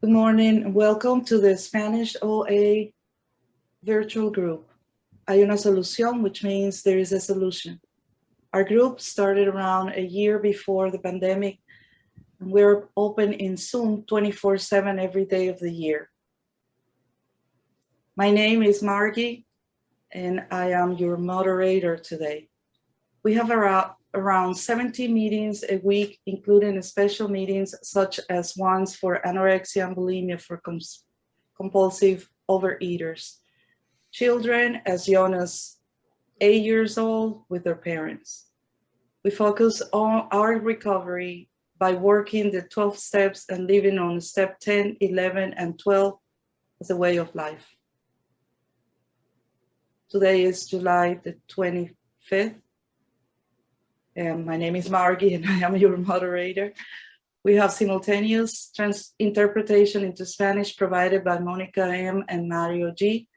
Good morning and welcome to the Spanish OA virtual group. Hay una solución, which means there is a solution. Our group started around a year before the pandemic, and we're open in Zoom 24/7 every day of the year. My name is Margie, and I am your moderator today. We have around 70 meetings a week, including special meetings such as ones for anorexia and bulimia for compulsive overeaters, children as young as 8 years old with their parents. We focus on our recovery by working the 12 steps and living on step 10, 11, and 12 as a way of life. Today is July the 25th. And my name is Margie, and I am your moderator. We have simultaneous interpretation into Spanish provided by Monica M. and Mario G.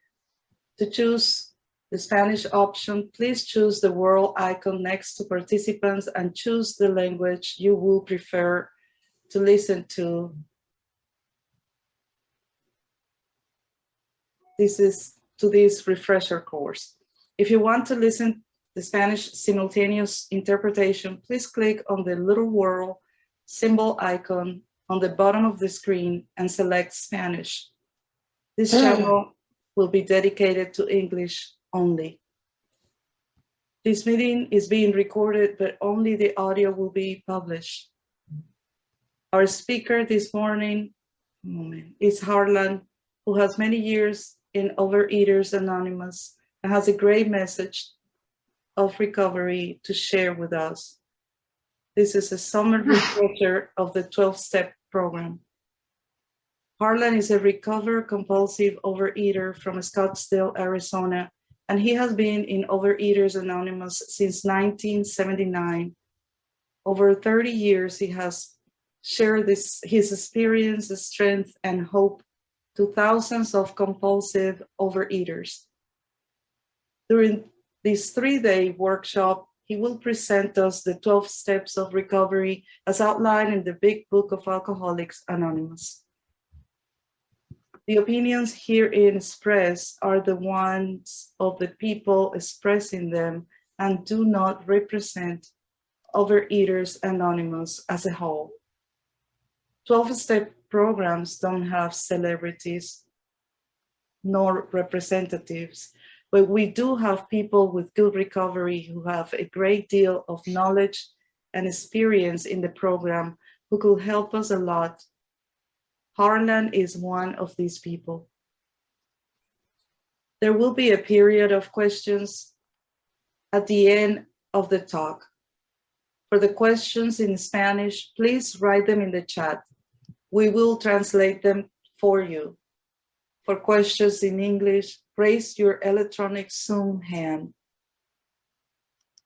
To choose the Spanish option, please choose the world icon next to participants and choose the language you will prefer to listen to. This refresher course. If you want to listen the Spanish simultaneous interpretation, please click on the little world symbol icon on the bottom of the screen and select Spanish. This channel will be dedicated to English only. This meeting is being recorded, but only the audio will be published. Our speaker this morning is Harlan, who has many years in Overeaters Anonymous and has a great message of recovery to share with us. This is a summary refresher of the 12-step program. Harlan is a recovered compulsive overeater from Scottsdale, Arizona, and he has been in Overeaters Anonymous since 1979. Over 30 years, he has shared his experience, strength, and hope to thousands of compulsive overeaters. During this 3-day workshop, he will present us the 12 steps of recovery as outlined in the Big Book of Alcoholics Anonymous. The opinions herein expressed are the ones of the people expressing them and do not represent Overeaters Anonymous as a whole. 12-step programs don't have celebrities nor representatives, but we do have people with good recovery who have a great deal of knowledge and experience in the program who could help us a lot. Harlan is one of these people. There will be a period of questions at the end of the talk. For the questions in Spanish, please write them in the chat. We will translate them for you. For questions in English, raise your electronic Zoom hand.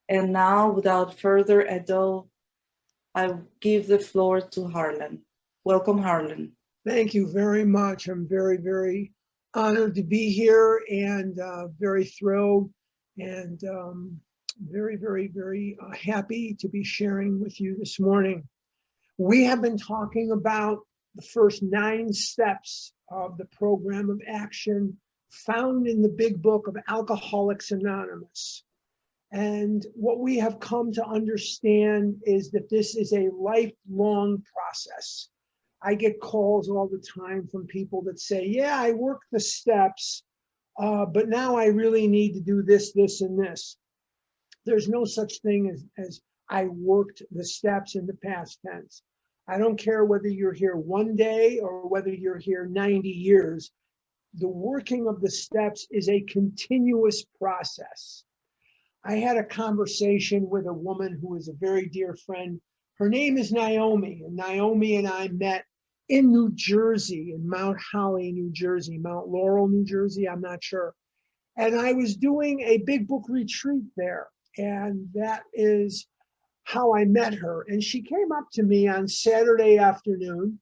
And now, without further ado, I give the floor to Harlan. Welcome, Harlan. Thank you very much. I'm very, very honored to be here and very thrilled and very, very, very happy to be sharing with you this morning. We have been talking about the first 9 steps of the program of action found in the Big Book of Alcoholics Anonymous. And what we have come to understand is that this is a lifelong process. I get calls all the time from people that say, yeah, I worked the steps, but now I really need to do this, this, and this. There's no such thing as I worked the steps in the past tense. I don't care whether you're here one day or whether you're here 90 years. The working of the steps is a continuous process. I had a conversation with a woman who is a very dear friend. Her name is Naomi, and Naomi and I met in New Jersey, in Mount Holly, New Jersey, Mount Laurel, New Jersey, I'm not sure. And I was doing a Big Book retreat there, and that is how I met her. And she came up to me on Saturday afternoon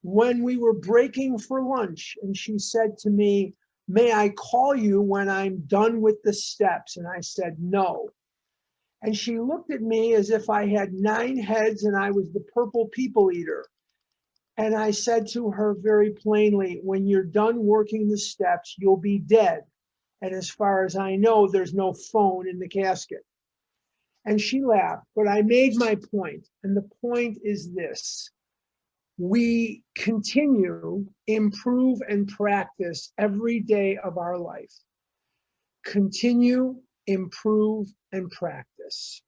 when we were breaking for lunch, and she said to me, may I call you when I'm done with the steps? And I said, no. And she looked at me as if I had 9 heads and I was the purple people eater. And I said to her very plainly, when you're done working the steps, you'll be dead. And as far as I know, there's no phone in the casket. And she laughed, but I made my point. And the point is this: we continue, improve, and practice every day of our life. Continue, improve, and practice.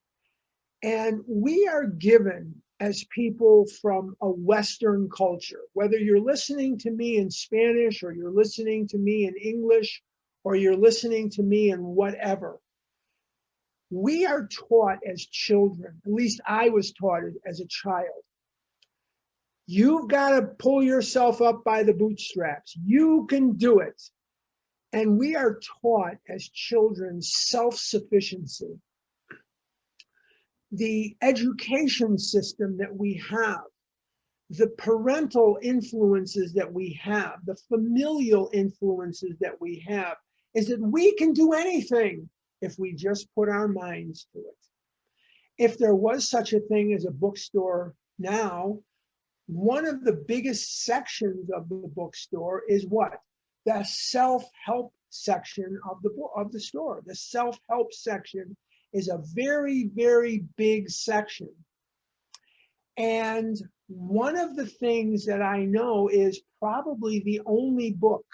And we are given, as people from a Western culture, whether you're listening to me in Spanish or you're listening to me in English or you're listening to me in whatever, we are taught as children, at least I was taught it as a child. You've got to pull yourself up by the bootstraps. You can do it. And we are taught as children self-sufficiency. The education system that we have, the parental influences that we have, the familial influences that we have, is that we can do anything if we just put our minds to it. If there was such a thing as a bookstore now, one of the biggest sections of the bookstore is what? The self-help section of the store. The self-help section is a very, very big section. And one of the things that I know is probably the only book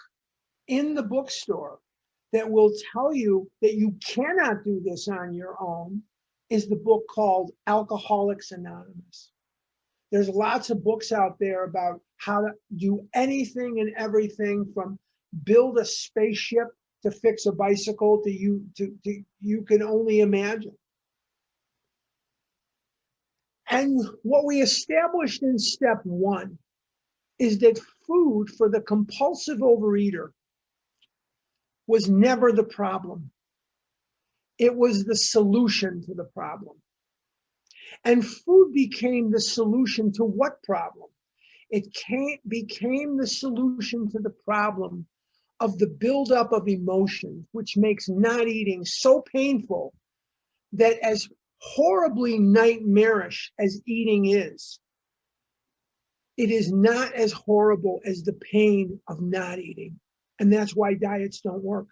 in the bookstore that will tell you that you cannot do this on your own is the book called Alcoholics Anonymous. There's lots of books out there about how to do anything and everything, from build a spaceship to fix a bicycle to you can only imagine. And what we established in step one is that food for the compulsive overeater was never the problem. It was the solution to the problem. And food became the solution to what problem? It became the solution to the problem of the buildup of emotions, which makes not eating so painful that, as horribly nightmarish as eating is, it is not as horrible as the pain of not eating. And that's why diets don't work.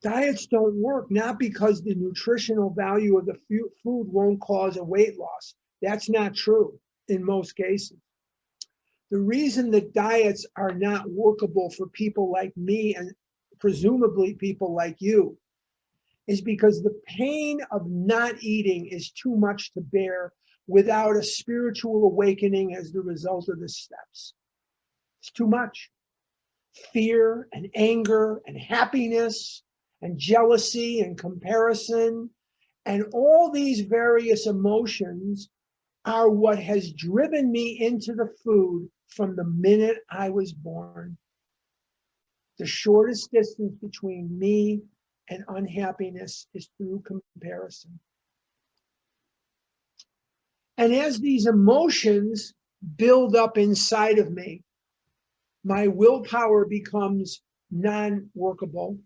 Diets don't work, not because the nutritional value of the food won't cause a weight loss. That's not true in most cases. The reason that diets are not workable for people like me and presumably people like you is because the pain of not eating is too much to bear without a spiritual awakening as the result of the steps. It's too much. Fear and anger and happiness and jealousy and comparison and all these various emotions are what has driven me into the food from the minute I was born. The shortest distance between me and unhappiness is through comparison. And as these emotions build up inside of me, my willpower becomes non-workable.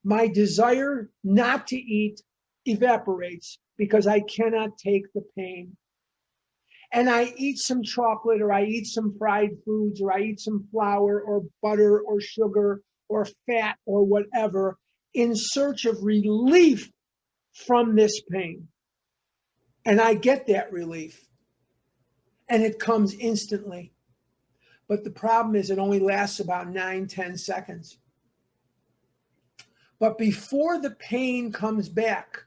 My desire not to eat evaporates because I cannot take the pain. And I eat some chocolate, or I eat some fried foods, or I eat some flour or butter or sugar or fat or whatever in search of relief from this pain. And I get that relief. And it comes instantly. But the problem is it only lasts about 9-10 seconds. But before the pain comes back,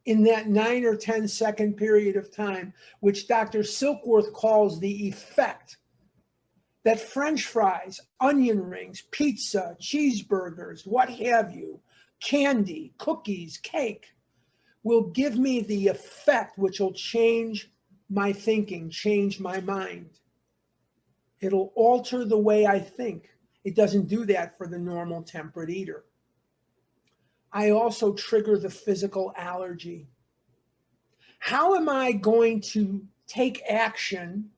in that 9 or 10 second period of time, which Dr. Silkworth calls the effect, that French fries, onion rings, pizza, cheeseburgers, what have you, candy, cookies, cake, will give me the effect which will change my thinking, change my mind. It'll alter the way I think. It doesn't do that for the normal temperate eater. I also trigger the physical allergy. How am I going to take action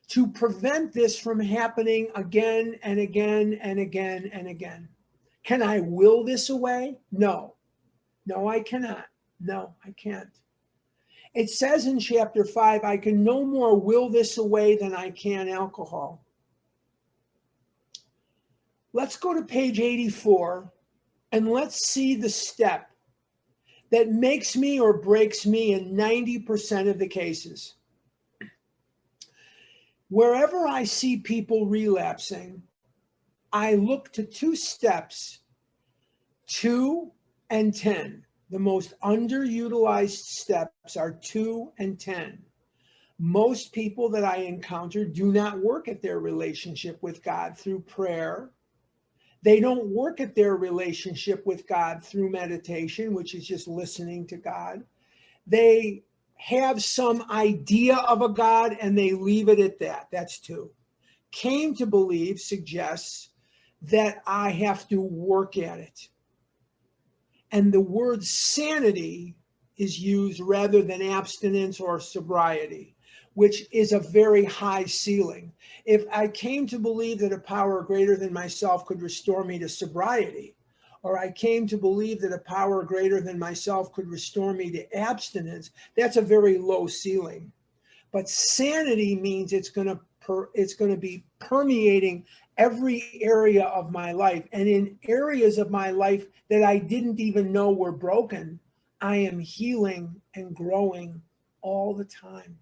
to prevent this from happening again and again and again and again? Can I will this away? No. No, I cannot. No, I can't. It says in chapter 5, I can no more will this away than I can alcohol. Let's go to page 84 and let's see the step that makes me or breaks me in 90% of the cases. Wherever I see people relapsing, I look to two steps, 2 and 10. The most underutilized steps are 2 and 10. Most people that I encounter do not work at their relationship with God through prayer. They don't work at their relationship with God through meditation, which is just listening to God. They have some idea of a God and they leave it at that. That's 2. Came to believe suggests that I have to work at it. And the word sanity is used rather than abstinence or sobriety, which is a very high ceiling. If I came to believe that a power greater than myself could restore me to sobriety, or I came to believe that a power greater than myself could restore me to abstinence, that's a very low ceiling. But sanity means it's going to be permeating every area of my life. And in areas of my life that I didn't even know were broken, I am healing and growing all the time.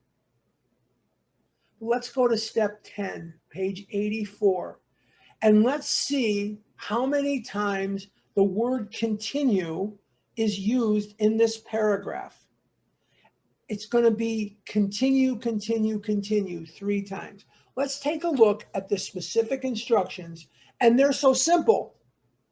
Let's go to step 10, page 84. And let's see how many times the word continue is used in this paragraph. It's going to be continue, continue, continue 3 times. Let's take a look at the specific instructions. And they're so simple.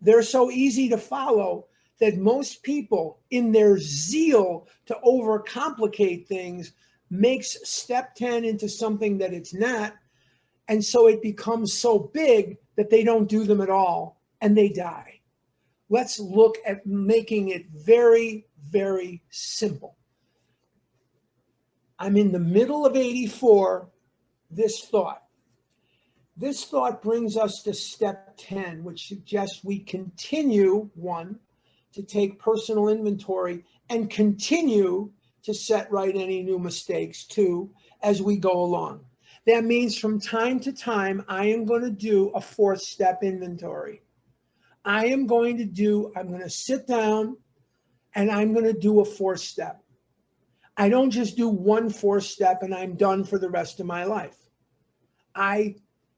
They're so easy to follow that most people, in their zeal to overcomplicate things, makes step 10 into something that it's not. And so it becomes so big that they don't do them at all and they die. Let's look at making it very, very simple. I'm in the middle of 84, this thought. This thought brings us to step 10, which suggests we continue, 1, to take personal inventory and continue to set right any new mistakes, 2, as we go along. That means from time to time, I am going to do a 4th step inventory. I'm going to sit down and I'm going to do a 4th step. I don't just do 1 4th step and I'm done for the rest of my life.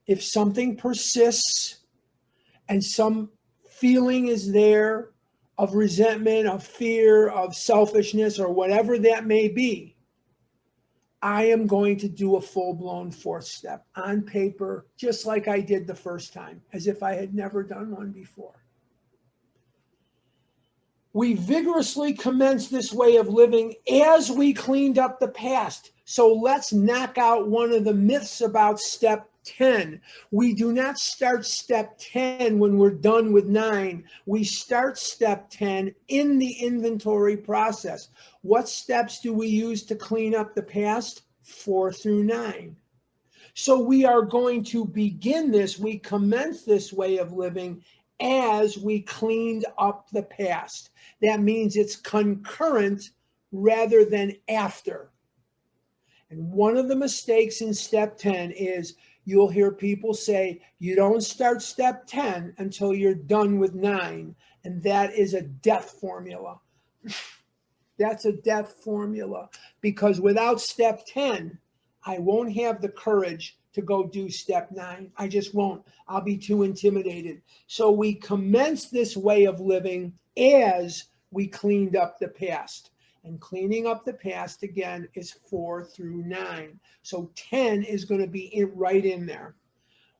If something persists and some feeling is there of resentment, of fear, of selfishness, or whatever that may be, I am going to do a full-blown 4th step on paper, just like I did the first time, as if I had never done one before. We vigorously commenced this way of living as we cleaned up the past. So let's knock out one of the myths about step 10. We do not start step 10 when we're done with 9. We start step 10 in the inventory process. What steps do we use to clean up the past? 4 through 9. So we are going to begin this. We commence this way of living as we cleaned up the past. That means it's concurrent rather than after. And one of the mistakes in step 10 is you'll hear people say, you don't start step 10 until you're done with 9. And that is a death formula. That's a death formula. Because without step 10, I won't have the courage to go do step 9. I just won't. I'll be too intimidated. So we commence this way of living as we cleaned up the past. And cleaning up the past, again, is 4 through 9. So 10 is going to be right in there.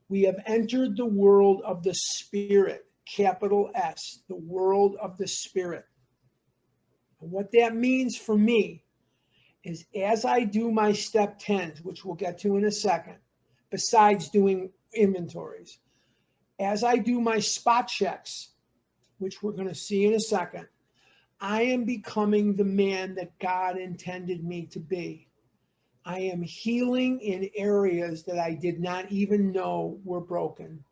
We have entered the world of the Spirit, capital S, the world of the Spirit. And what that means for me is as I do my step 10s, which we'll get to in a second, besides doing inventories, as I do my spot checks, which we're going to see in a second, I am becoming the man that God intended me to be. I am healing in areas that I did not even know were broken.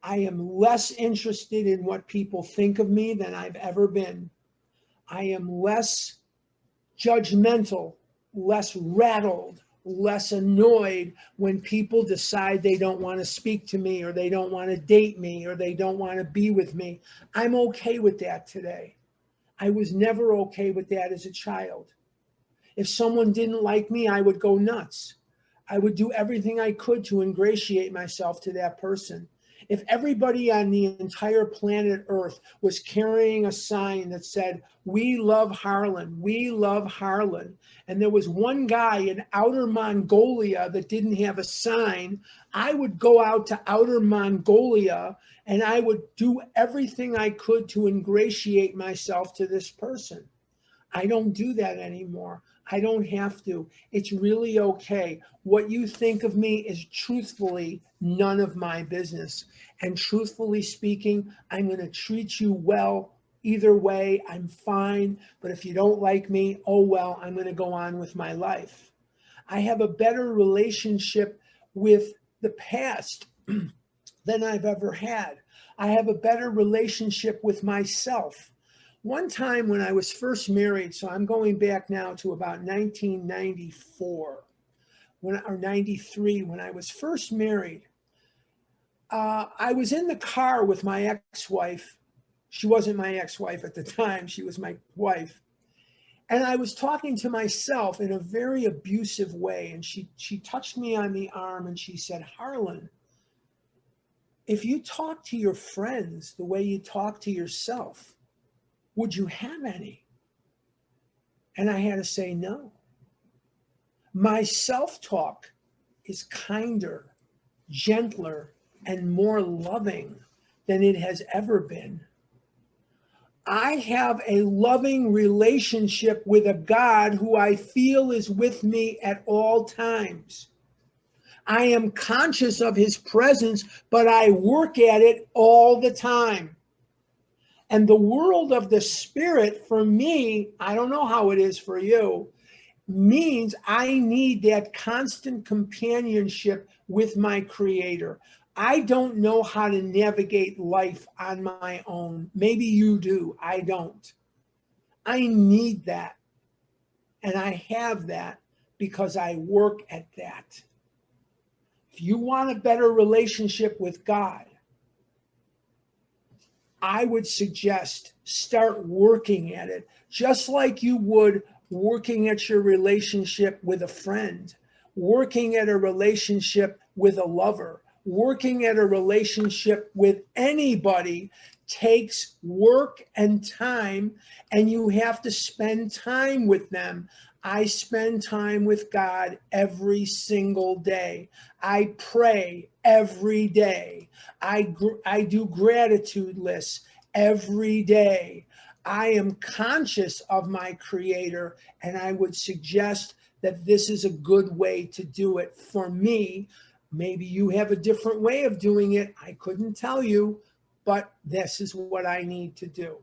I am less interested in what people think of me than I've ever been. I am less judgmental, less rattled, less annoyed when people decide they don't want to speak to me, or they don't want to date me, or they don't want to be with me. I'm okay with that today. I was never okay with that as a child. If someone didn't like me, I would go nuts. I would do everything I could to ingratiate myself to that person. If everybody on the entire planet Earth was carrying a sign that said, "We love Harlan, we love Harlan," and there was one guy in outer Mongolia that didn't have a sign, I would go out to outer Mongolia and I would do everything I could to ingratiate myself to this person. I don't do that anymore. I don't have to. It's really okay. What you think of me is truthfully none of my business. And truthfully speaking, I'm going to treat you well either way. I'm fine. But if you don't like me, oh well, I'm going to go on with my life. I have a better relationship with the past than I've ever had. I have a better relationship with myself. One time when I was first married, so I'm going back now to about 1994 or 93, when I was first married, I was in the car with my ex-wife. She wasn't my ex-wife at the time. She was my wife. And I was talking to myself in a very abusive way. And she touched me on the arm and she said, "Harlan, if you talk to your friends the way you talk to yourself, would you have any?" And I had to say no. My self-talk is kinder, gentler, and more loving than it has ever been. I have a loving relationship with a God who I feel is with me at all times. I am conscious of his presence, but I work at it all the time. And the world of the spirit, for me, I don't know how it is for you, means I need that constant companionship with my Creator. I don't know how to navigate life on my own. Maybe you do. I don't. I need that. And I have that because I work at that. If you want a better relationship with God, I would suggest start working at it, just like you would working at your relationship with a friend, working at a relationship with a lover, working at a relationship with anybody takes work and time, and you have to spend time with them. I spend time with God every single day. I pray every day. I do gratitude lists every day. I am conscious of my Creator, and I would suggest that this is a good way to do it for me. Maybe you have a different way of doing it. I couldn't tell you, but this is what I need to do.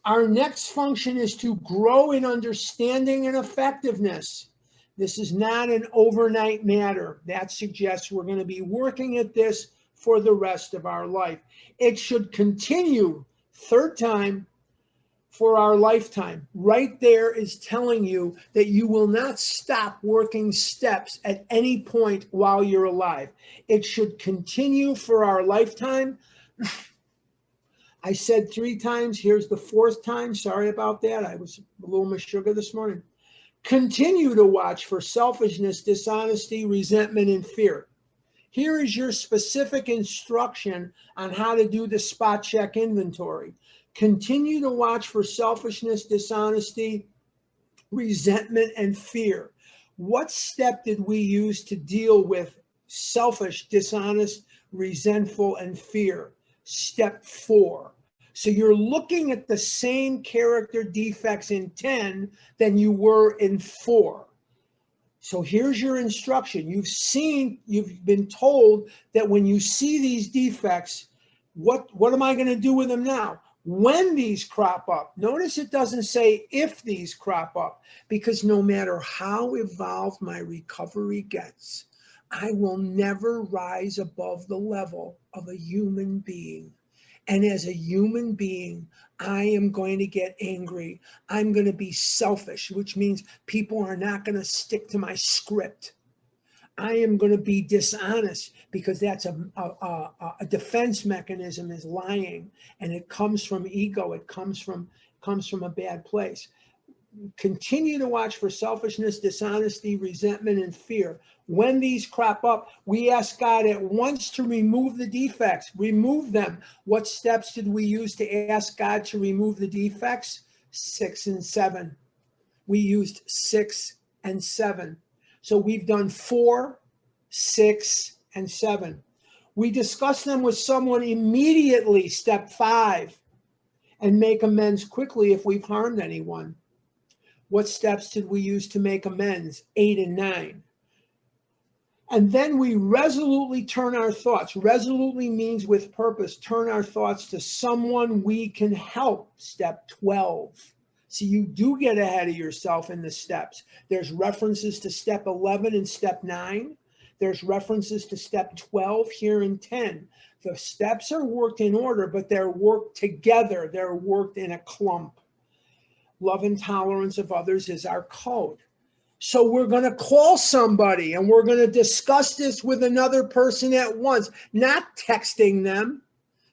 Our next function is to grow in understanding and effectiveness. This is not an overnight matter. That suggests we're going to be working at this for the rest of our life. It should continue, third time, for our lifetime. Right there is telling you that you will not stop working steps at any point while you're alive. It should continue for our lifetime. I said 3 times. Here's the 4th time. Sorry about that. I was a little sugar this morning. Continue to watch for selfishness, dishonesty, resentment, and fear. Here is your specific instruction on how to do the spot check inventory. Continue to watch for selfishness, dishonesty, resentment, and fear. What step did we use to deal with selfish, dishonest, resentful, and fear? Step 4. So you're looking at the same character defects in 10 than you were in 4. So here's your instruction. You've been told that when you see these defects, what am I going to do with them now? When these crop up. Notice it doesn't say if these crop up, because no matter how evolved my recovery gets, I will never rise above the level of a human being. And as a human being, I am going to get angry. I'm going to be selfish, which means people are not going to stick to my script. I am going to be dishonest because that's a defense mechanism, is lying, and it comes from ego. It comes from a bad place. Continue to watch for selfishness, dishonesty, resentment, and fear. When these crop up, we ask God at once to remove the defects, remove them. What steps did we use to ask God to remove the defects? 6 and 7. We used 6 and 7. So we've done 4, 6, and 7. We discuss them with someone immediately, step 5, and make amends quickly if we've harmed anyone. What steps did we use to make amends? 8 and 9. And then we resolutely turn our thoughts. Resolutely means with purpose. Turn our thoughts to someone we can help. Step 12. So you do get ahead of yourself in the steps. There's references to step 11 and step 9. There's references to step 12 here in 10. The steps are worked in order, but they're worked together. They're worked in a clump. Love and tolerance of others is our code. So we're going to call somebody and we're going to discuss this with another person at once, not texting them,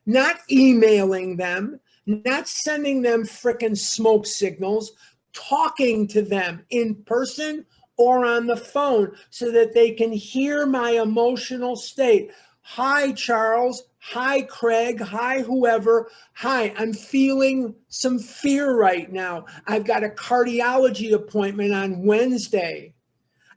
not emailing them, not sending them frickin' smoke signals, talking to them in person or on the phone so that they can hear my emotional state. Hi, Charles. Hi, Craig. Hi, whoever. Hi, I'm feeling some fear right now. I've got a cardiology appointment on Wednesday.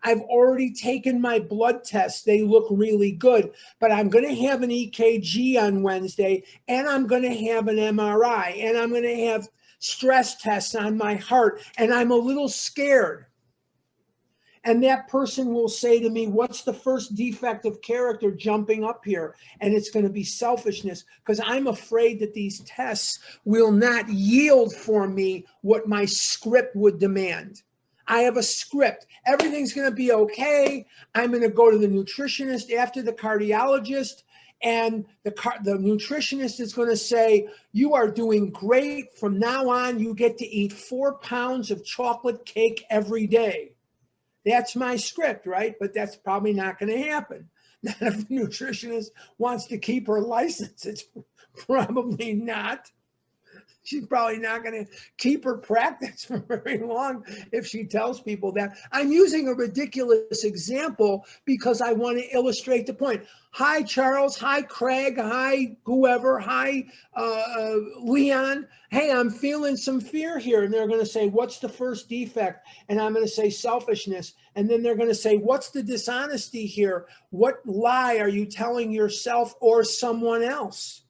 I've already taken my blood tests. They look really good, but I'm going to have an EKG on Wednesday, and I'm going to have an MRI, and I'm going to have stress tests on my heart, and I'm a little scared. And that person will say to me, what's the first defect of character jumping up here? And it's going to be selfishness, because I'm afraid that these tests will not yield for me what my script would demand. I have a script. Everything's going to be okay. I'm going to go to the nutritionist after the cardiologist, and the nutritionist is going to say, you are doing great. From now on, you get to eat 4 pounds of chocolate cake every day. That's my script, right? But that's probably not going to happen. Not if the nutritionist wants to keep her license. It's probably not. She's probably not going to keep her practice for very long if she tells people that. I'm using a ridiculous example because I want to illustrate the point. Hi, Charles. Hi, Craig. Hi, whoever. Hi, Leon. Hey, I'm feeling some fear here. And they're going to say, what's the first defect? And I'm going to say selfishness. And then they're going to say, what's the dishonesty here? What lie are you telling yourself or someone else?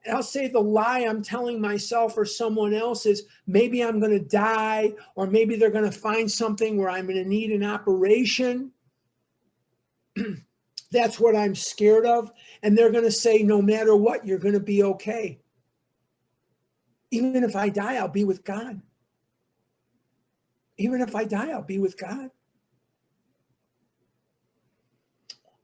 And I'll say the lie I'm telling myself or someone else is maybe I'm going to die, or maybe they're going to find something where I'm going to need an operation. That's what I'm scared of. And they're going to say, no matter what, you're going to be okay. Even if I die, I'll be with God. Even if I die, I'll be with God.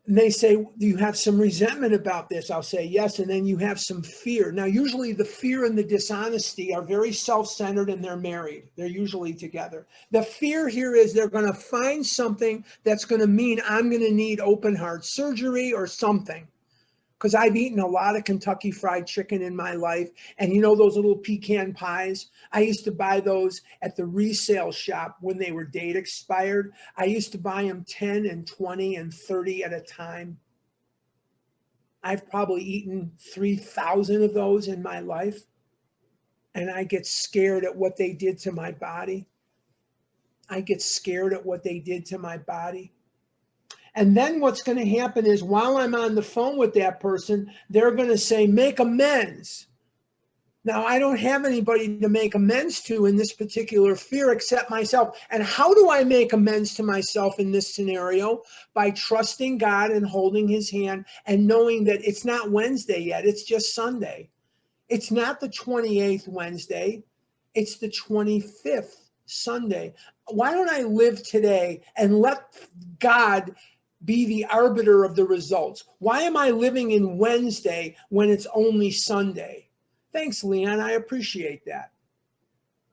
And they say, do you have some resentment about this? I'll say, yes. And then you have some fear. Now, usually the fear and the dishonesty are very self-centered, and they're married. They're usually together. The fear here is they're going to find something that's going to mean I'm going to need open heart surgery or something. Because I've eaten a lot of Kentucky Fried Chicken in my life. And you know those little pecan pies? I used to buy those at the resale shop when they were date expired. I used to buy them 10 and 20 and 30 at a time. I've probably eaten 3,000 of those in my life. And I get scared at what they did to my body. I get scared at what they did to my body. And then what's going to happen is while I'm on the phone with that person, they're going to say, make amends. Now, I don't have anybody to make amends to in this particular fear except myself. And how do I make amends to myself in this scenario? By trusting God and holding his hand and knowing that it's not Wednesday yet. It's just Sunday. It's not the 28th Wednesday. It's the 25th Sunday. Why don't I live today and let God be the arbiter of the results. Why am I living in Wednesday when it's only Sunday? Thanks, Leon. I appreciate that.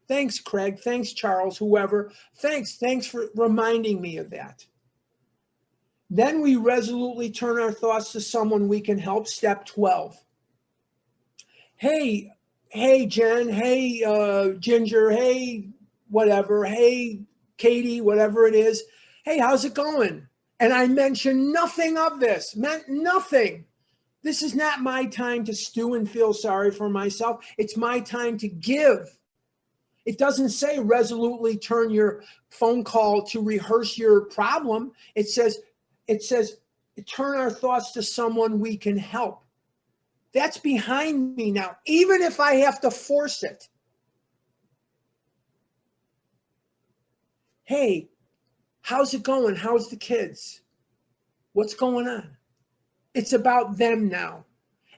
Thanks, Craig. Thanks, Charles, whoever. Thanks for reminding me of that. Then we resolutely turn our thoughts to someone we can help. Step 12. Hey, Jen. Hey, Ginger. Hey, whatever. Hey, Katie, whatever it is. Hey, how's it going? And I mention nothing of this, meant nothing. This is not my time to stew and feel sorry for myself. It's my time to give. It doesn't say resolutely turn your phone call to rehearse your problem. It says turn our thoughts to someone we can help. That's behind me now, even if I have to force it. Hey, how's it going? How's the kids? What's going on? It's about them now.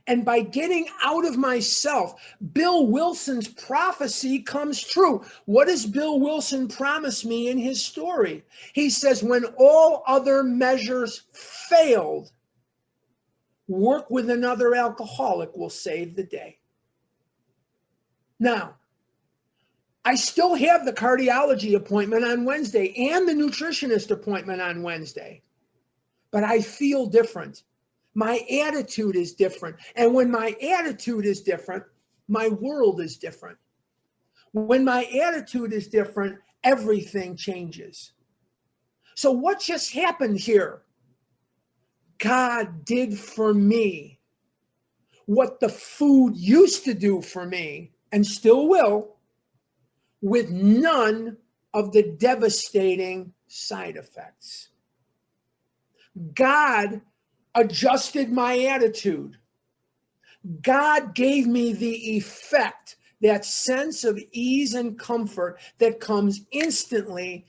And by getting out of myself, Bill Wilson's prophecy comes true. What does Bill Wilson promise me in his story? He says, when all other measures failed, work with another alcoholic will save the day. Now, I still have the cardiology appointment on Wednesday and the nutritionist appointment on Wednesday, but I feel different. My attitude is different. And when my attitude is different, my world is different. When my attitude is different, everything changes. So what just happened here? God did for me what the food used to do for me and still will, with none of the devastating side effects. God adjusted my attitude. God gave me the effect, that sense of ease and comfort that comes instantly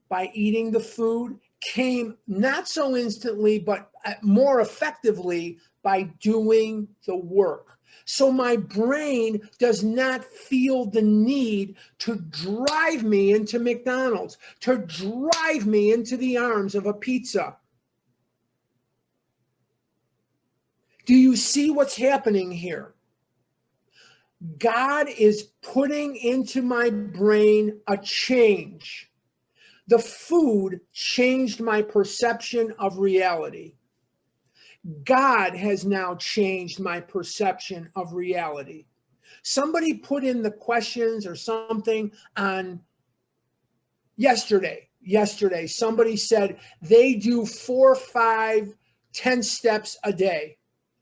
by eating the food, came not so instantly, but more effectively by doing the work. So my brain does not feel the need to drive me into McDonald's, to drive me into the arms of a pizza. Do you see what's happening here? God is putting into my brain a change. The food changed my perception of reality. God has now changed my perception of reality. Somebody put in the questions or something on yesterday. Somebody said they do 4, 5, 10 steps a day.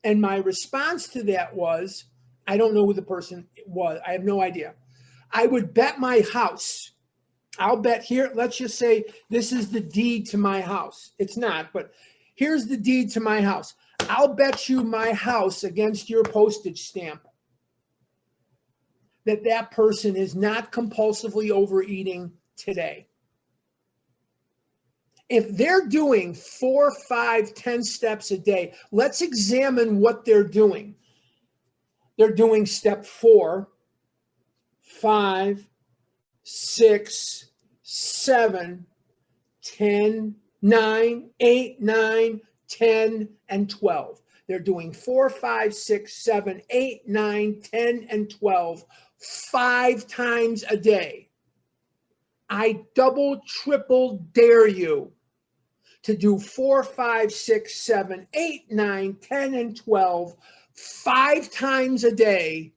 And my response to that was, I don't know who the person was. I have no idea. I would bet my house. I'll bet here, let's just say this is the deed to my house. It's not, but here's the deed to my house. I'll bet you my house against your postage stamp that person is not compulsively overeating today. If they're doing 4, 5, 10 steps a day, let's examine what they're doing. They're doing step 4, 5, 6, 7, 10, 9, 8, 9, 10, and 12. They're doing 4, 5, 6, 7, 8, 9, 10, and 12 5 times a day. I double, triple dare you to do 4, 5, 6, 7, 8, 9, 10, and 12 5 times a day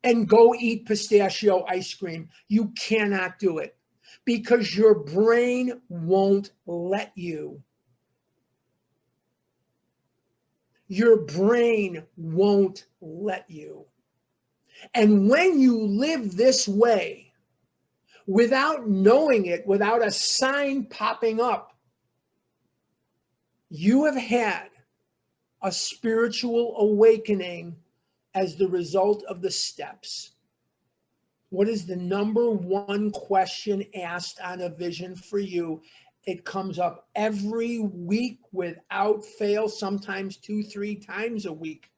and go eat pistachio ice cream. You cannot do it because your brain won't let you. Your brain won't let you. And when you live this way, without knowing it, without a sign popping up, you have had a spiritual awakening as the result of the steps. What is the number one question asked on a vision for you? It comes up every week without fail, sometimes 2, 3 times a week.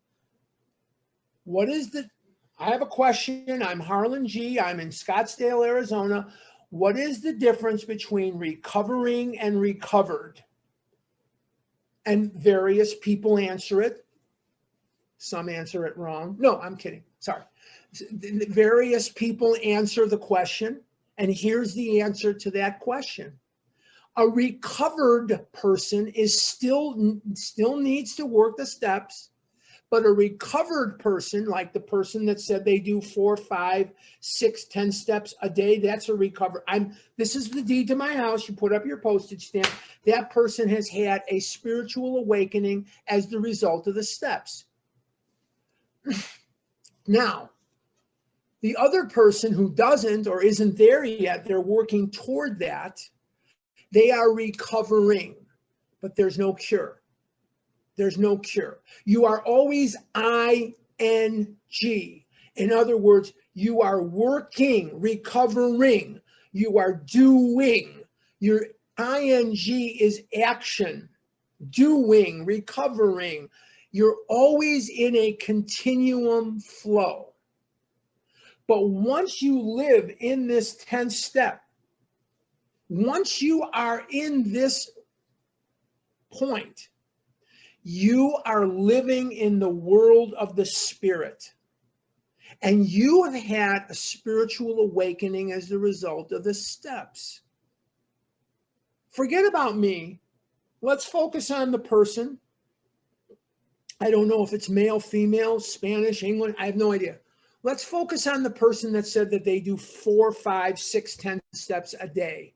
I have a question. I'm Harlan G. I'm in Scottsdale, Arizona. What is the difference between recovering and recovered? And various people answer it. Some answer it wrong. No, I'm kidding. Sorry. Various people answer the question. And here's the answer to that question. A recovered person is still needs to work the steps, but a recovered person, like the person that said they do 4, 5, 6, 10 steps a day, that's a recovered. This is the deed to my house. You put up your postage stamp. That person has had a spiritual awakening as the result of the steps. Now, the other person who doesn't or isn't there yet, they're working toward that. They are recovering, but there's no cure. There's no cure. You are always ing. In other words, you are working, recovering. You are doing. Your ing is action, doing, recovering. You're always in a continuum flow. But once you live in this 10th step, once you are in this point, you are living in the world of the spirit. And you have had a spiritual awakening as the result of the steps. Forget about me. Let's focus on the person. I don't know if it's male, female, Spanish, English. I have no idea. Let's focus on the person that said that they do 4, 5, 6, 10 steps a day.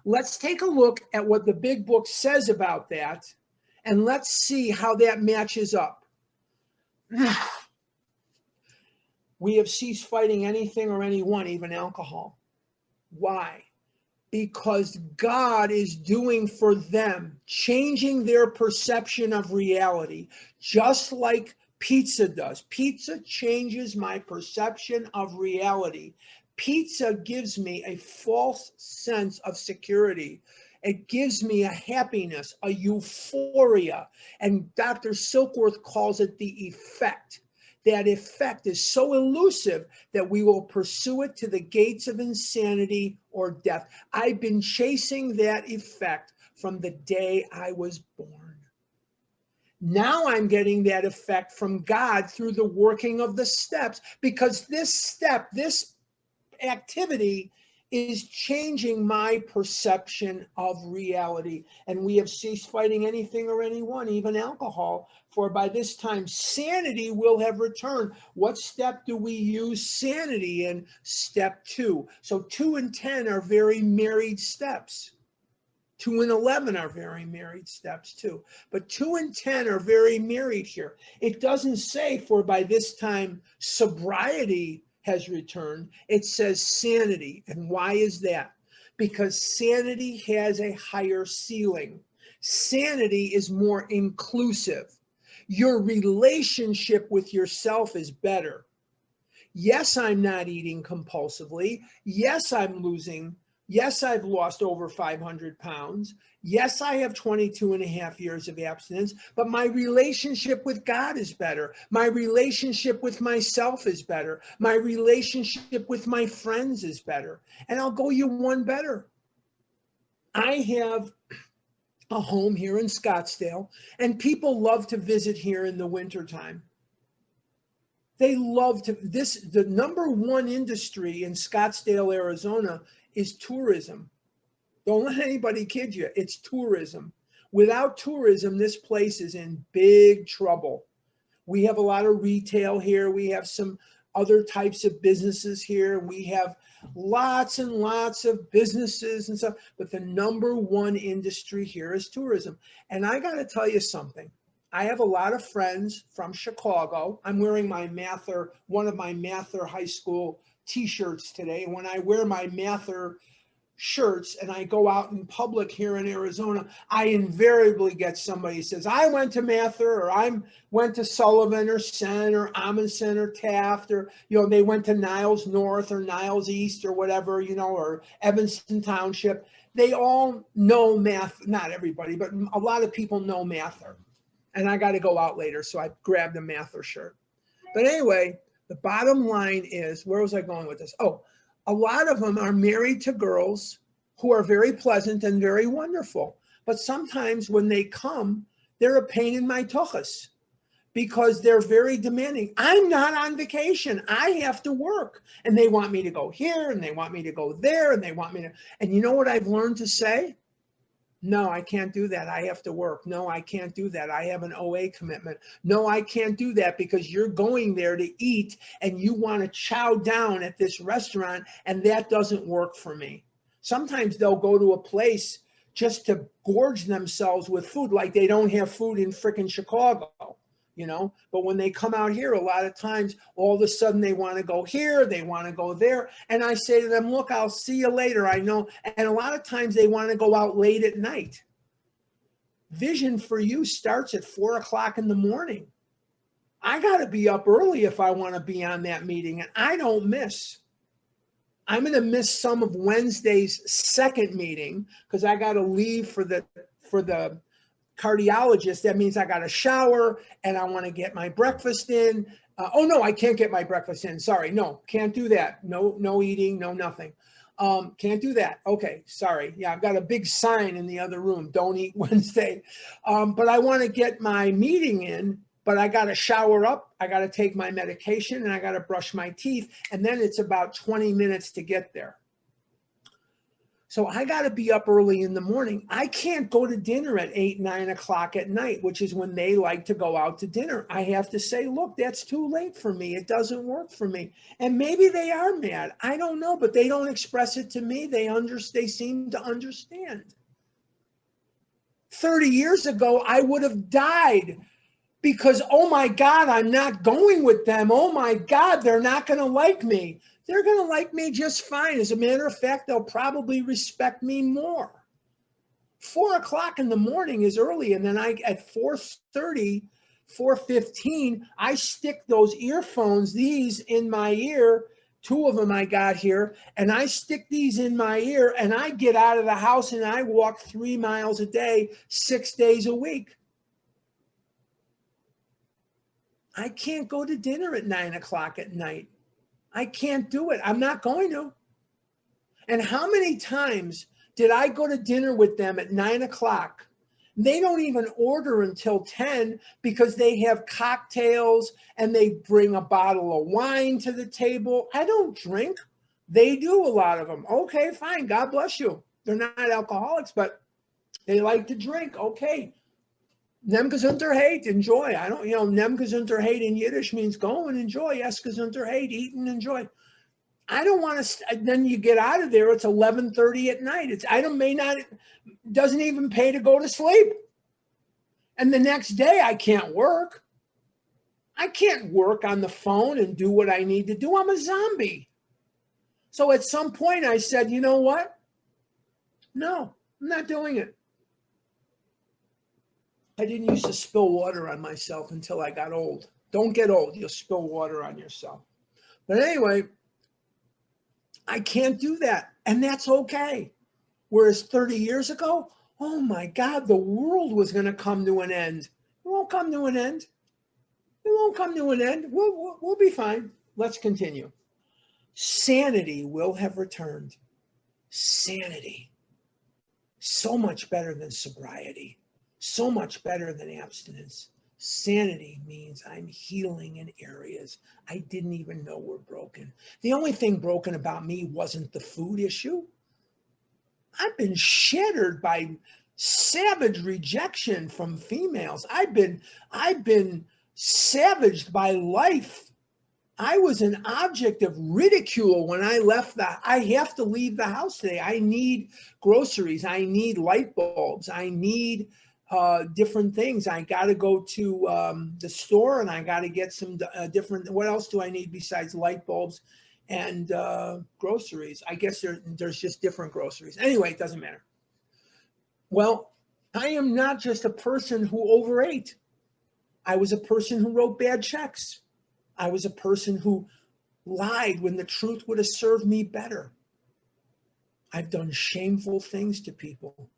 Let's take a look at what the big book says about that, and let's see how that matches up. We have ceased fighting anything or anyone, even alcohol. Why? Because God is doing for them, changing their perception of reality, just like pizza does. Pizza changes my perception of reality. Pizza gives me a false sense of security. It gives me a happiness, a euphoria. And Dr. Silkworth calls it the effect. That effect is so elusive that we will pursue it to the gates of insanity or death. I've been chasing that effect from the day I was born. Now I'm getting that effect from God through the working of the steps, because this step, this activity is changing my perception of reality. And we have ceased fighting anything or anyone, even alcohol, for by this time sanity will have returned. What step do we use sanity in? Step 2. So 2 and 10 are very married steps. 2 and 11 are very married steps too. But 2 and 10 are very married here. It doesn't say for by this time sobriety has returned. It says sanity. And why is that? Because sanity has a higher ceiling. Sanity is more inclusive. Your relationship with yourself is better. Yes, I'm not eating compulsively. Yes, I'm losing. Yes, I've lost over 500 pounds. Yes, I have 22 and a half years of abstinence, but my relationship with God is better. My relationship with myself is better. My relationship with my friends is better. And I'll go you one better. I have a home here in Scottsdale, and people love to visit here in the wintertime. They love to, the number one industry in Scottsdale, Arizona is tourism. Don't let anybody kid you. It's tourism. Without tourism, this place is in big trouble. We have a lot of retail here. We have some other types of businesses here. We have lots and lots of businesses and stuff. But the number one industry here is tourism. And I got to tell you something. I have a lot of friends from Chicago. I'm wearing my Mather, one of my Mather High School t-shirts today. When I wear my Mather shirts and I go out in public here in Arizona, I invariably get somebody who says, I went to Mather, or I went to Sullivan or Senn or Amundsen or Taft, or, they went to Niles North or Niles East or whatever, or Evanston Township. They all know Mather, not everybody, but a lot of people know Mather. And I got to go out later, so I grabbed a Mather shirt. But anyway, the bottom line is, where was I going with this? Oh, a lot of them are married to girls who are very pleasant and very wonderful. But sometimes when they come, they're a pain in my tuchus because they're very demanding. I'm not on vacation. I have to work. And they want me to go here and they want me to go there and they want me to. And you know what I've learned to say? No, I can't do that. I have to work. No, I can't do that. I have an OA commitment. No, I can't do that because you're going there to eat and you want to chow down at this restaurant and that doesn't work for me. Sometimes they'll go to a place just to gorge themselves with food like they don't have food in frickin' Chicago, you know? But when they come out here, a lot of times, all of a sudden they want to go here, they want to go there. And I say to them, look, I'll see you later. I know. And a lot of times they want to go out late at night. Vision for you starts at 4 o'clock in the morning. I got to be up early if I want to be on that meeting, and I don't miss. I'm going to miss some of Wednesday's second meeting because I got to leave for the cardiologist. That means I got to shower and I want to get my breakfast in. Oh no, I can't get my breakfast in. Sorry, no, can't do that. No eating, no nothing. Can't do that. Okay, sorry. Yeah, I've got a big sign in the other room. Don't eat Wednesday. But I want to get my meeting in. But I got to shower up, I got to take my medication, and I got to brush my teeth. And then it's about 20 minutes to get there. So I got to be up early in the morning. I can't go to dinner at 8, 9 o'clock at night, which is when they like to go out to dinner. I have to say, look, that's too late for me. It doesn't work for me. And maybe they are mad. I don't know, but they don't express it to me. They seem to understand. 30 years ago, I would have died because, oh my God, I'm not going with them. Oh my God, they're not going to like me. They're going to like me just fine. As a matter of fact, they'll probably respect me more. 4 o'clock in the morning is early. And then at 4:30, 4:15, I stick those earphones, these in my ear. 2 of them I got here. And I stick these in my ear and I get out of the house and I walk 3 miles a day, 6 days a week. I can't go to dinner at 9 o'clock at night. I can't do it. I'm not going to. And how many times did I go to dinner with them at 9 o'clock? They don't even order until 10 because they have cocktails and they bring a bottle of wine to the table. I don't drink. They do, a lot of them. Okay, fine. God bless you. They're not alcoholics, but they like to drink. Okay. Nem gesundheit, enjoy. I don't, nem gesundheit in Yiddish means go and enjoy. Es gesundheit, eat and enjoy. I don't want to, then you get out of there, it's 11:30 at night. Doesn't even pay to go to sleep. And the next day I can't work. I can't work on the phone and do what I need to do. I'm a zombie. So at some point I said, you know what? No, I'm not doing it. I didn't used to spill water on myself until I got old. Don't get old. You'll spill water on yourself. But anyway, I can't do that. And that's okay. Whereas 30 years ago, oh my God, the world was going to come to an end. It won't come to an end. It won't come to an end. We'll be fine. Let's continue. Sanity will have returned. Sanity. So much better than sobriety. So much better than abstinence. Sanity means I'm healing in areas I didn't even know were broken. The only thing broken about me wasn't the food issue. I've been shattered by savage rejection from females. I've been savaged by life. I was an object of ridicule when I left I have to leave the house today. I need groceries. I need light bulbs. I need different things. I got to go to the store and I got to get some different, what else do I need besides light bulbs and groceries? I guess there's just different groceries. Anyway, it doesn't matter. Well, I am not just a person who overate. I was a person who wrote bad checks. I was a person who lied when the truth would have served me better. I've done shameful things to people.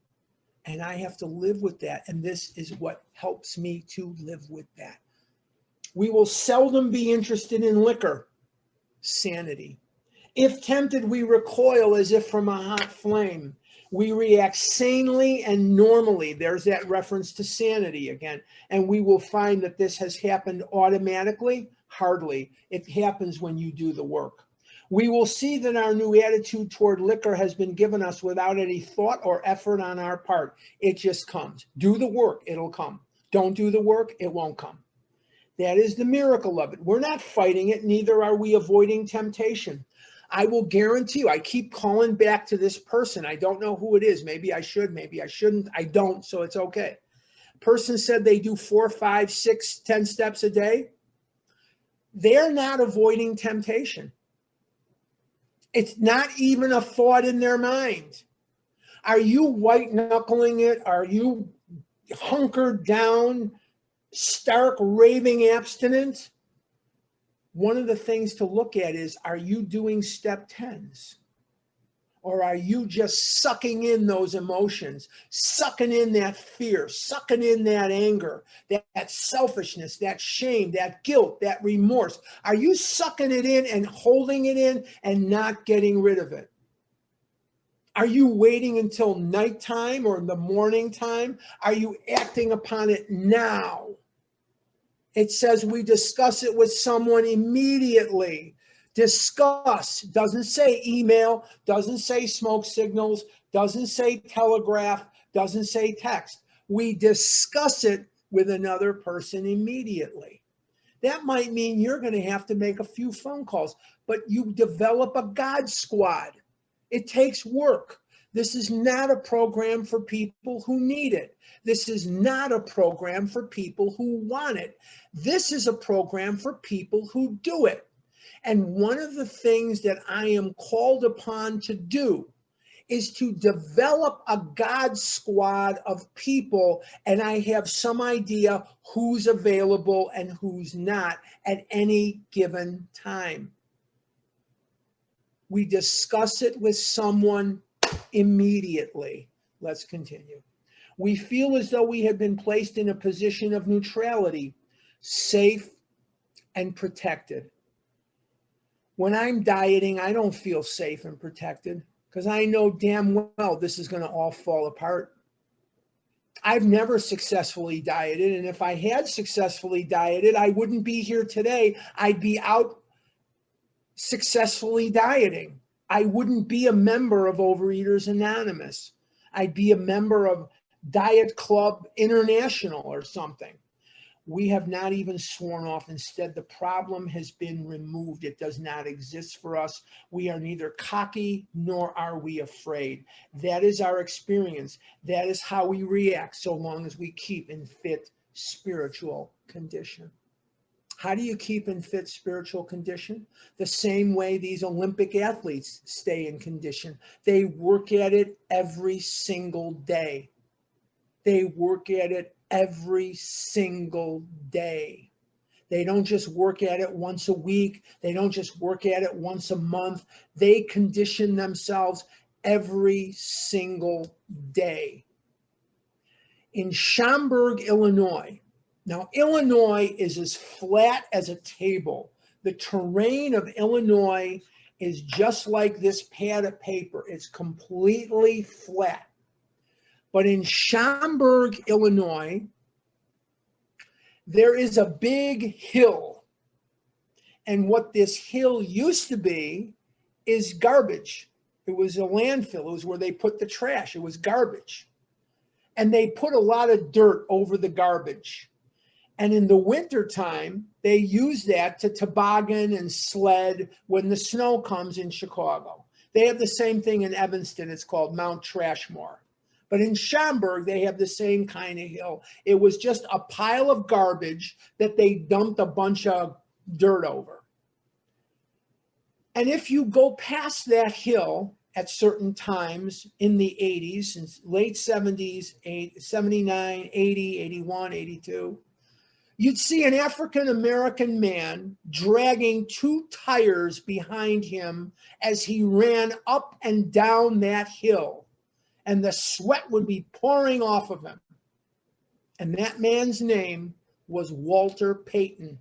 And I have to live with that. And this is what helps me to live with that. We will seldom be interested in liquor. Sanity. If tempted, we recoil as if from a hot flame. We react sanely and normally. There's that reference to sanity again. And we will find that this has happened automatically. Hardly. It happens when you do the work. We will see that our new attitude toward liquor has been given us without any thought or effort on our part. It just comes. Do the work, it'll come. Don't do the work, it won't come. That is the miracle of it. We're not fighting it, neither are we avoiding temptation. I will guarantee you, I keep calling back to this person. I don't know who it is. Maybe I should, maybe I shouldn't. I don't, so it's okay. Person said they do 4, 5, 6, 10 steps a day. They're not avoiding temptation. It's not even a thought in their mind. Are you white knuckling it? Are you hunkered down, stark raving abstinent? One of the things to look at is, are you doing step 10s? Or are you just sucking in those emotions, sucking in that fear, sucking in that anger, that selfishness, that shame, that guilt, that remorse? Are you sucking it in and holding it in and not getting rid of it? Are you waiting until nighttime or in the morning time? Are you acting upon it now? It says we discuss it with someone immediately. Discuss doesn't say email, doesn't say smoke signals, doesn't say telegraph, doesn't say text. We discuss it with another person immediately. That might mean you're going to have to make a few phone calls, but you develop a God squad. It takes work. This is not a program for people who need it. This is not a program for people who want it. This is a program for people who do it. And one of the things that I am called upon to do is to develop a God squad of people, and I have some idea who's available and who's not at any given time. We discuss it with someone immediately. Let's continue. We feel as though we have been placed in a position of neutrality, safe and protected. When I'm dieting, I don't feel safe and protected because I know damn well this is going to all fall apart. I've never successfully dieted, and if I had successfully dieted, I wouldn't be here today. I'd be out successfully dieting. I wouldn't be a member of Overeaters Anonymous. I'd be a member of Diet Club International or something. We have not even sworn off. Instead, the problem has been removed. It does not exist for us. We are neither cocky nor are we afraid. That is our experience. That is how we react so long as we keep in fit spiritual condition. How do you keep in fit spiritual condition? The same way these Olympic athletes stay in condition. They work at it every single day. They work at it every single day. They don't just work at it once a week. They don't just work at it once a month. They condition themselves every single day. In Schaumburg, Illinois, now Illinois is as flat as a table. The terrain of Illinois is just like this pad of paper. It's completely flat. But in Schaumburg, Illinois, there is a big hill. And what this hill used to be is garbage. It was a landfill. It was where they put the trash. It was garbage. And they put a lot of dirt over the garbage. And in the wintertime, they use that to toboggan and sled when the snow comes in Chicago. They have the same thing in Evanston. It's called Mount Trashmore. But in Schaumburg, they have the same kind of hill. It was just a pile of garbage that they dumped a bunch of dirt over. And if you go past that hill at certain times in the 80s, since late 70s, 79, 80, 81, 82, you'd see an African-American man dragging 2 tires behind him as he ran up and down that hill. And the sweat would be pouring off of him. And that man's name was Walter Payton.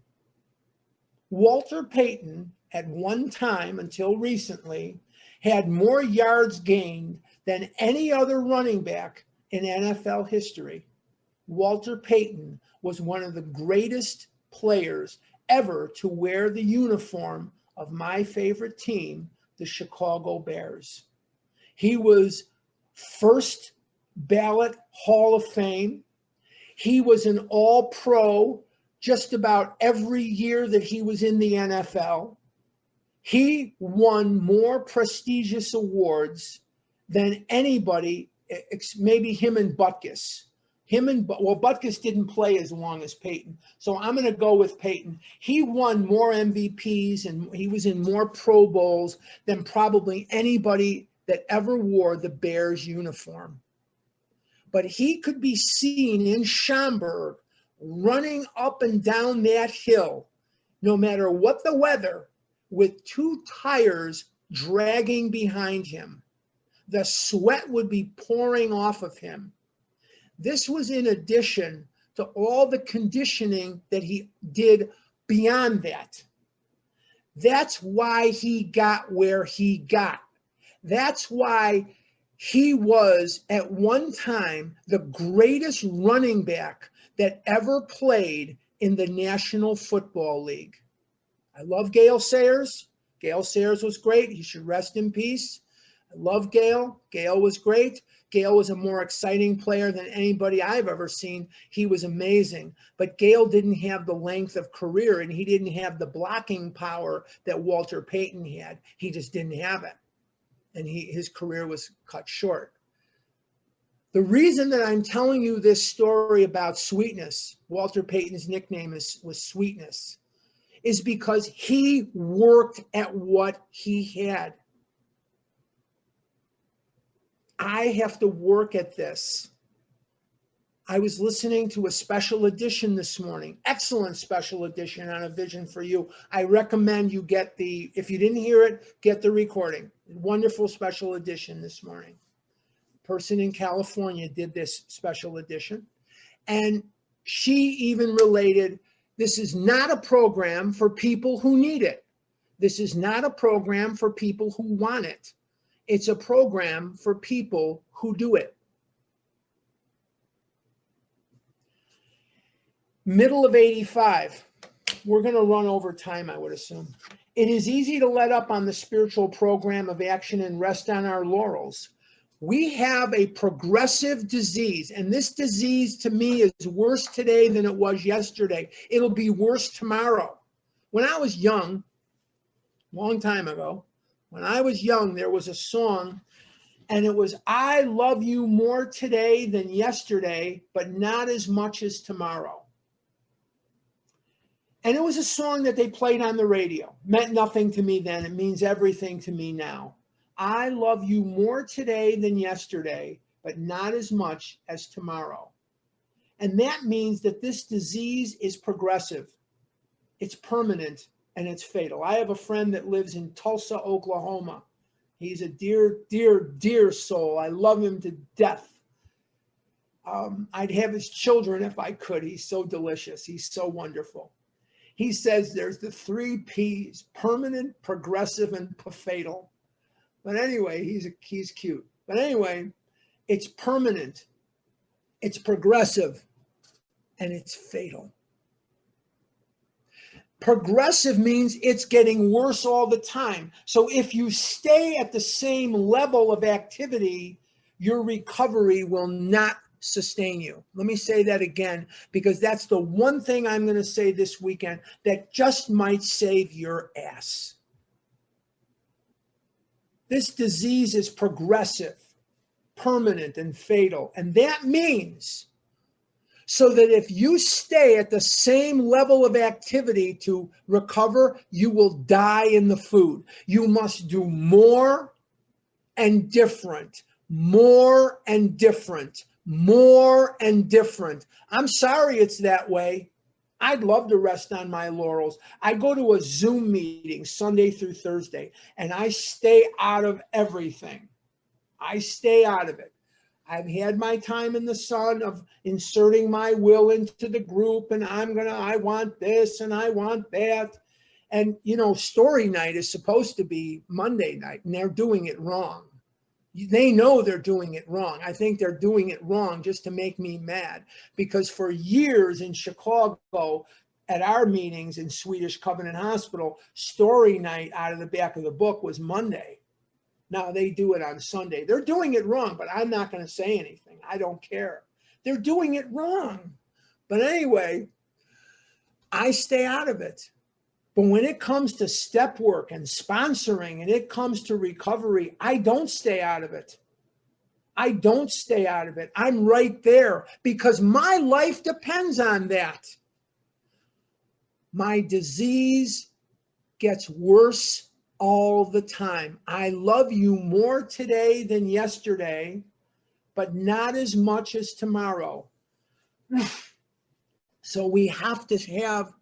Walter Payton, at one time until recently, had more yards gained than any other running back in NFL history, Walter Payton was one of the greatest players ever to wear the uniform of my favorite team, the Chicago Bears. He was first ballot Hall of Fame. He was an All-Pro just about every year that he was in the NFL. He won more prestigious awards than anybody, maybe him and Butkus. Butkus didn't play as long as Payton, so I'm going to go with Payton. He won more MVPs and he was in more Pro Bowls than probably anybody that ever wore the Bears uniform. But he could be seen in Schaumburg running up and down that hill, no matter what the weather, with two tires dragging behind him. The sweat would be pouring off of him. This was in addition to all the conditioning that he did beyond that. That's why he got where he got. That's why he was at one time the greatest running back that ever played in the National Football League. I love Gale Sayers. Gale Sayers was great. He should rest in peace. I love Gale. Gale was great. Gale was a more exciting player than anybody I've ever seen. He was amazing. But Gale didn't have the length of career, and he didn't have the blocking power that Walter Payton had. He just didn't have it. And his career was cut short. The reason that I'm telling you this story about Sweetness, Walter Payton's nickname was Sweetness, is because he worked at what he had. I have to work at this. I was listening to a special edition this morning, excellent special edition on A Vision for You. I recommend you get if you didn't hear it, get the recording. Wonderful special edition this morning. Person in California did this special edition. And she even related, this is not a program for people who need it. This is not a program for people who want it. It's a program for people who do it. Middle of 85. We're going to run over time, I would assume. It is easy to let up on the spiritual program of action and rest on our laurels. We have a progressive disease, and this disease to me is worse today than it was yesterday. It'll be worse tomorrow. When I was young, long time ago, when I was young, there was a song, and it was, I love you more today than yesterday, but not as much as tomorrow. And it was a song that they played on the radio. Meant nothing to me then. It means everything to me now. I love you more today than yesterday, but not as much as tomorrow. And that means that this disease is progressive. It's permanent and it's fatal. I have a friend that lives in Tulsa, Oklahoma. He's a dear, dear, dear soul. I love him to death. I'd have his children if I could. He's so delicious. He's so wonderful. He says there's the 3 P's, permanent, progressive, and fatal. But anyway, he's cute. But anyway, it's permanent, it's progressive, and it's fatal. Progressive means it's getting worse all the time. So if you stay at the same level of activity, your recovery will not sustain you. Let me say that again, because that's the one thing I'm going to say this weekend that just might save your ass. This disease is progressive, permanent, and fatal. And that means so that if you stay at the same level of activity to recover, you will die in the food. You must do more and different, more and different, more and different. I'm sorry it's that way. I'd love to rest on my laurels. I go to a Zoom meeting Sunday through Thursday, and I stay out of everything. I stay out of it. I've had my time in the sun of inserting my will into the group, and I want this and I want that. And, story night is supposed to be Monday night, and they're doing it wrong. They know they're doing it wrong. I think they're doing it wrong just to make me mad, because for years in Chicago, at our meetings in Swedish Covenant Hospital, story night out of the back of the book was Monday. Now they do it on Sunday. They're doing it wrong, but I'm not going to say anything. I don't care. They're doing it wrong. But anyway, I stay out of it. But when it comes to step work and sponsoring and it comes to recovery, I don't stay out of it. I don't stay out of it. I'm right there because my life depends on that. My disease gets worse all the time. I love you more today than yesterday, but not as much as tomorrow. So we have to have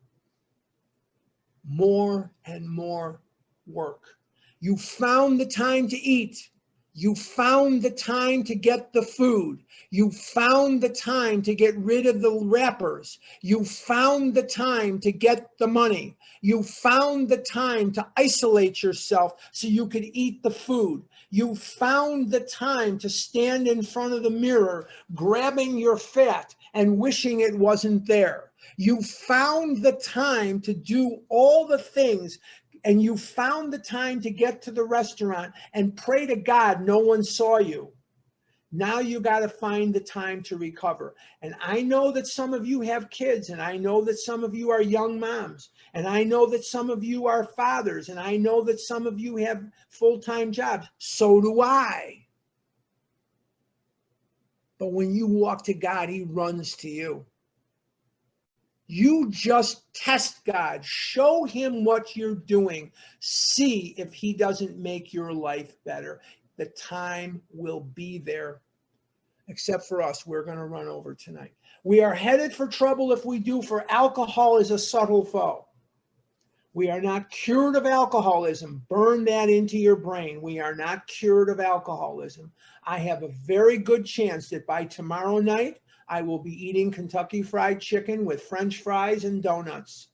more and more work. You found the time to eat. You found the time to get the food. You found the time to get rid of the wrappers. You found the time to get the money. You found the time to isolate yourself so you could eat the food. You found the time to stand in front of the mirror, grabbing your fat and wishing it wasn't there. You found the time to do all the things, and you found the time to get to the restaurant and pray to God no one saw you. Now you got to find the time to recover. And I know that some of you have kids, and I know that some of you are young moms, and I know that some of you are fathers, and I know that some of you have full-time jobs. So do I. But when you walk to God, he runs to you. You just test God. Show him what you're doing. See if he doesn't make your life better. The time will be there. Except for us, we're going to run over tonight. We are headed for trouble if we do, for alcohol is a subtle foe. We are not cured of alcoholism. Burn that into your brain. We are not cured of alcoholism. I have a very good chance that by tomorrow night, I will be eating Kentucky Fried Chicken with French fries and donuts.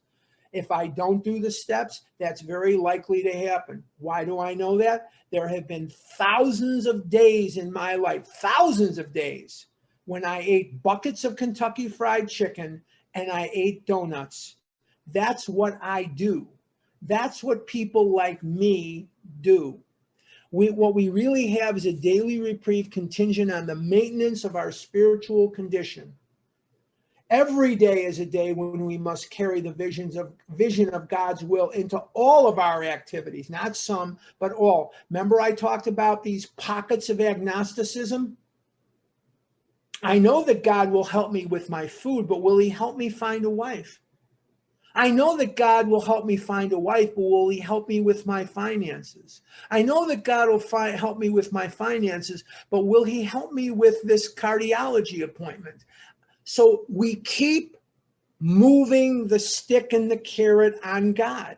If I don't do the steps, that's very likely to happen. Why do I know that? There have been thousands of days in my life, thousands of days, when I ate buckets of Kentucky Fried Chicken and I ate donuts. That's what I do. That's what people like me do. What we really have is a daily reprieve contingent on the maintenance of our spiritual condition. Every day is a day when we must carry the vision of God's will into all of our activities, not some, but all. Remember I talked about these pockets of agnosticism? I know that God will help me with my food, but will he help me find a wife? I know that God will help me find a wife, but will he help me with my finances? I know that God will help me with my finances, but will he help me with this cardiology appointment? So we keep moving the stick and the carrot on God.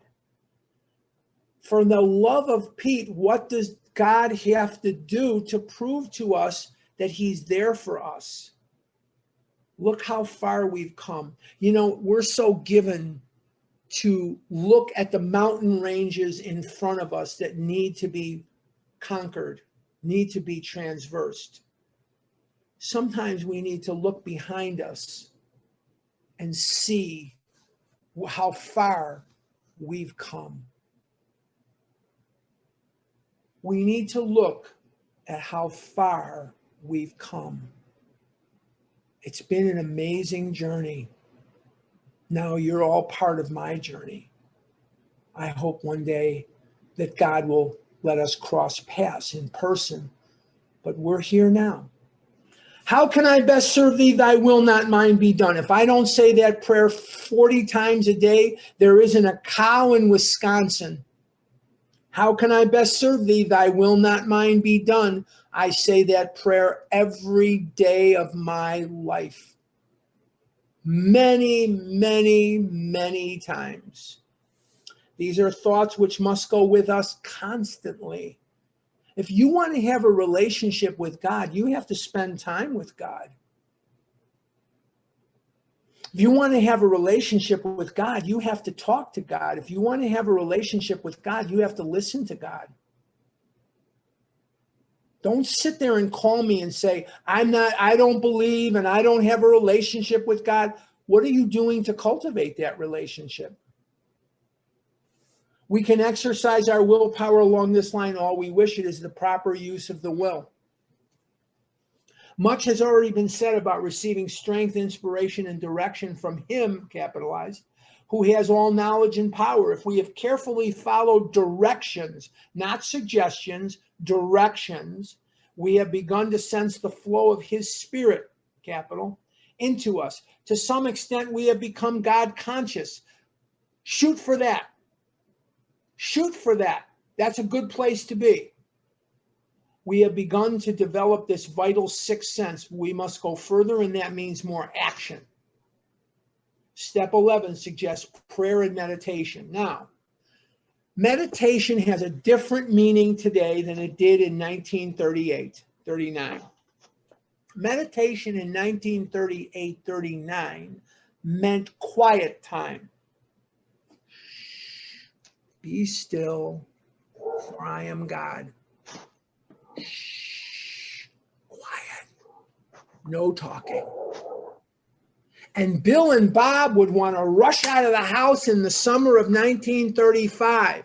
For the love of Pete, what does God have to do to prove to us that he's there for us? Look how far we've come. You know, we're so given to look at the mountain ranges in front of us that need to be conquered, need to be transversed. Sometimes we need to look behind us and see how far we've come. We need to look at how far we've come. It's been an amazing journey. Now you're all part of my journey. I hope one day that God will let us cross paths in person, but we're here now. How can I best serve thee? Thy will, not mine, be done. If I don't say that prayer 40 times a day, there isn't a cow in Wisconsin. How can I best serve thee? Thy will, not mine, be done. I say that prayer every day of my life. Many, many, many times. These are thoughts which must go with us constantly. If you want to have a relationship with God, you have to spend time with God. If you want to have a relationship with God, you have to talk to God. If you want to have a relationship with God, you have to listen to God. Don't sit there and call me and say, I don't believe and I don't have a relationship with God. What are you doing to cultivate that relationship? We can exercise our willpower along this line all we wish. It is the proper use of the will. Much has already been said about receiving strength, inspiration, and direction from Him, capitalized, who has all knowledge and power. If we have carefully followed directions, not suggestions, directions, we have begun to sense the flow of His Spirit, capital, into us. To some extent, we have become God conscious. Shoot for that. Shoot for that. That's a good place to be. We have begun to develop this vital sixth sense. We must go further, and that means more action. Step 11 suggests prayer and meditation. Now, meditation has a different meaning today than it did in 1938-39. Meditation in 1938-39 meant quiet time. Be still, for I am God. Shh, quiet, no talking. And Bill and Bob would want to rush out of the house in the summer of 1935.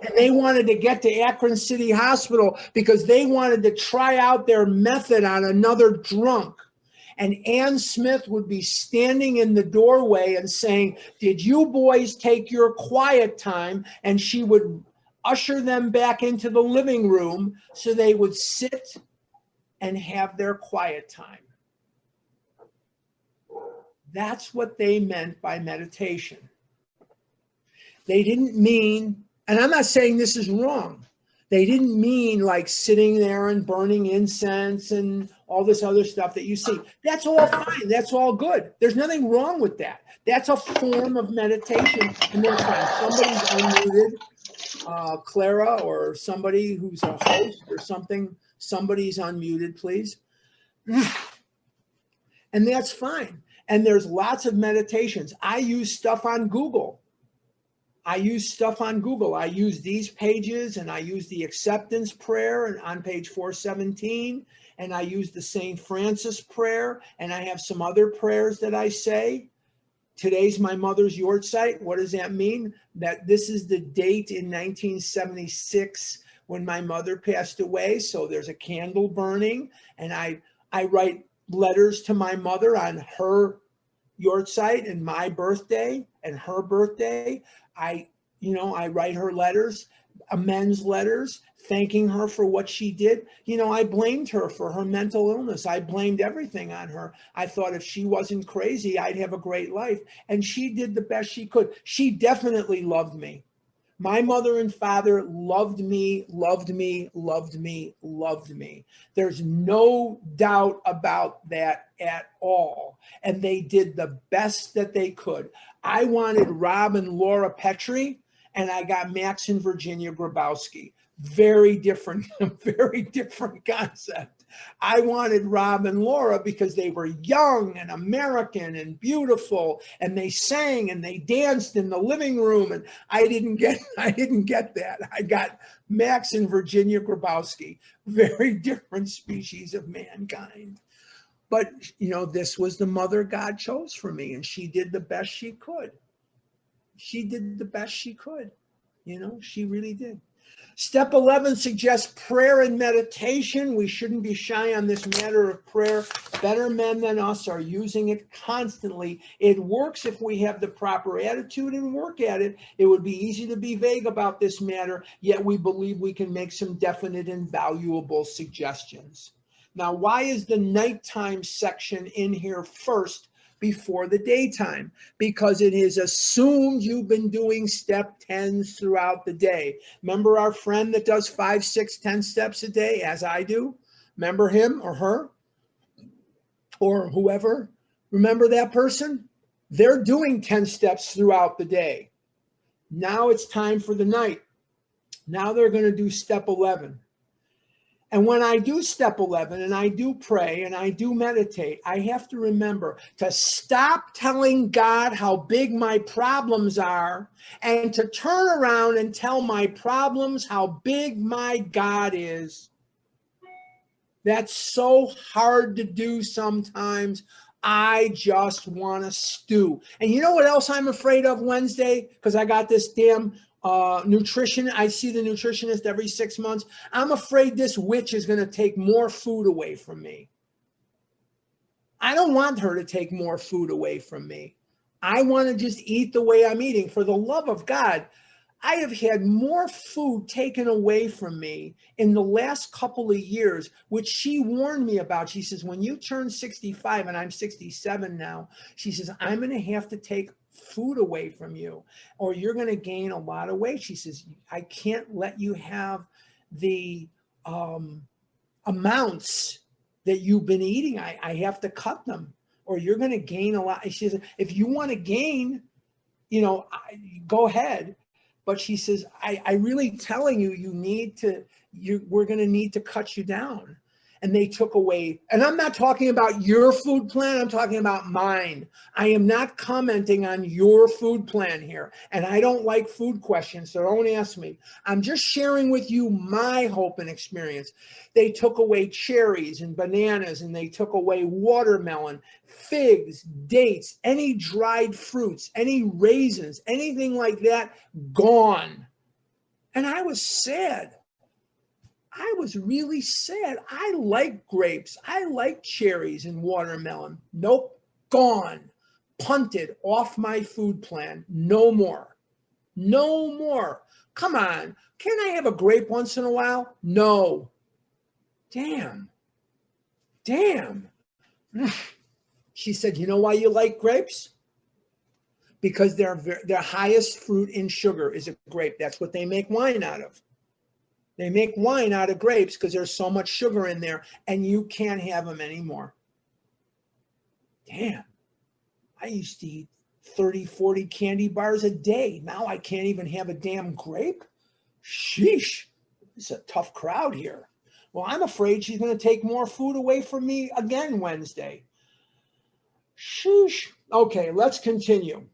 And they wanted to get to Akron City Hospital because they wanted to try out their method on another drunk. And Ann Smith would be standing in the doorway and saying, "Did you boys take your quiet time?" And she would usher them back into the living room so they would sit and have their quiet time. That's what they meant by meditation. They didn't mean, and I'm not saying this is wrong, they didn't mean like sitting there and burning incense and all this other stuff that you see. That's all fine. That's all good. There's nothing wrong with that. That's a form of meditation. And then somebody's unmuted. Clara or somebody who's a host or something, somebody's unmuted, please. And that's fine. And there's lots of meditations. I use stuff on Google. I use these pages, and I use the acceptance prayer on page 417, and I use the St. Francis prayer, and I have some other prayers that I say. Today's my mother's yahrzeit. What does that mean? That this is the date in 1976 when my mother passed away. So there's a candle burning, and I write letters to my mother on her yahrzeit and my birthday and her birthday. I write her letters, amends letters, thanking her for what she did. I blamed her for her mental illness. I blamed everything on her. I thought if she wasn't crazy, I'd have a great life. And she did the best she could. She definitely loved me. My mother and father loved me, loved me, loved me, loved me. There's no doubt about that at all. And they did the best that they could. I wanted Rob and Laura Petrie, and I got Max and Virginia Grabowski. Very different concept. I wanted Rob and Laura because they were young and American and beautiful, and they sang and they danced in the living room, and I didn't get that. I got Max and Virginia Grabowski, very different species of mankind. But, this was the mother God chose for me, and she did the best she could. She did the best she could. She really did. Step 11 suggests prayer and meditation. We shouldn't be shy on this matter of prayer. Better men than us are using it constantly. It works if we have the proper attitude and work at it. It would be easy to be vague about this matter, yet we believe we can make some definite and valuable suggestions. Now, why is the nighttime section in here first before the daytime? Because it is assumed you've been doing step 10s throughout the day. Remember our friend that does 5, 6, 10 steps a day, as I do? Remember him or her or whoever? Remember that person? They're doing 10 steps throughout the day. Now it's time for the night. Now they're going to do step 11. And when I do step 11 and I do pray and I do meditate, I have to remember to stop telling God how big my problems are and to turn around and tell my problems how big my God is. That's so hard to do sometimes. I just want to stew. And you know what else I'm afraid of Wednesday? Because I got this damn nutrition. I see the nutritionist every 6 months. I'm afraid this witch is going to take more food away from me. I don't want her to take more food away from me. I want to just eat the way I'm eating. For the love of God, I have had more food taken away from me in the last couple of years, which she warned me about. She says, when you turn 65, and I'm 67 now, she says, I'm going to have to take food away from you, or you're going to gain a lot of weight. She says, I can't let you have the amounts that you've been eating. I have to cut them, or you're going to gain a lot. She says, if you want to gain, go ahead. But she says, I really telling you, we're going to need to cut you down. And they took away, and I'm not talking about your food plan, I'm talking about mine. I am not commenting on your food plan here. And I don't like food questions, so don't ask me. I'm just sharing with you my hope and experience. They took away cherries and bananas, and they took away watermelon, figs, dates, any dried fruits, any raisins, anything like that, gone. And I was sad. I was really sad. I like grapes. I like cherries and watermelon. Nope, gone. Punted off my food plan. No more. No more. Come on. Can I have a grape once in a while? No. Damn. She said, you know why you like grapes? Because their highest fruit in sugar is a grape. That's what they make wine out of. They make wine out of grapes because there's so much sugar in there, and you can't have them anymore. Damn. I used to eat 30, 40 candy bars a day. Now I can't even have a damn grape. Sheesh. It's a tough crowd here. Well, I'm afraid she's going to take more food away from me again Wednesday. Sheesh. Okay, let's continue.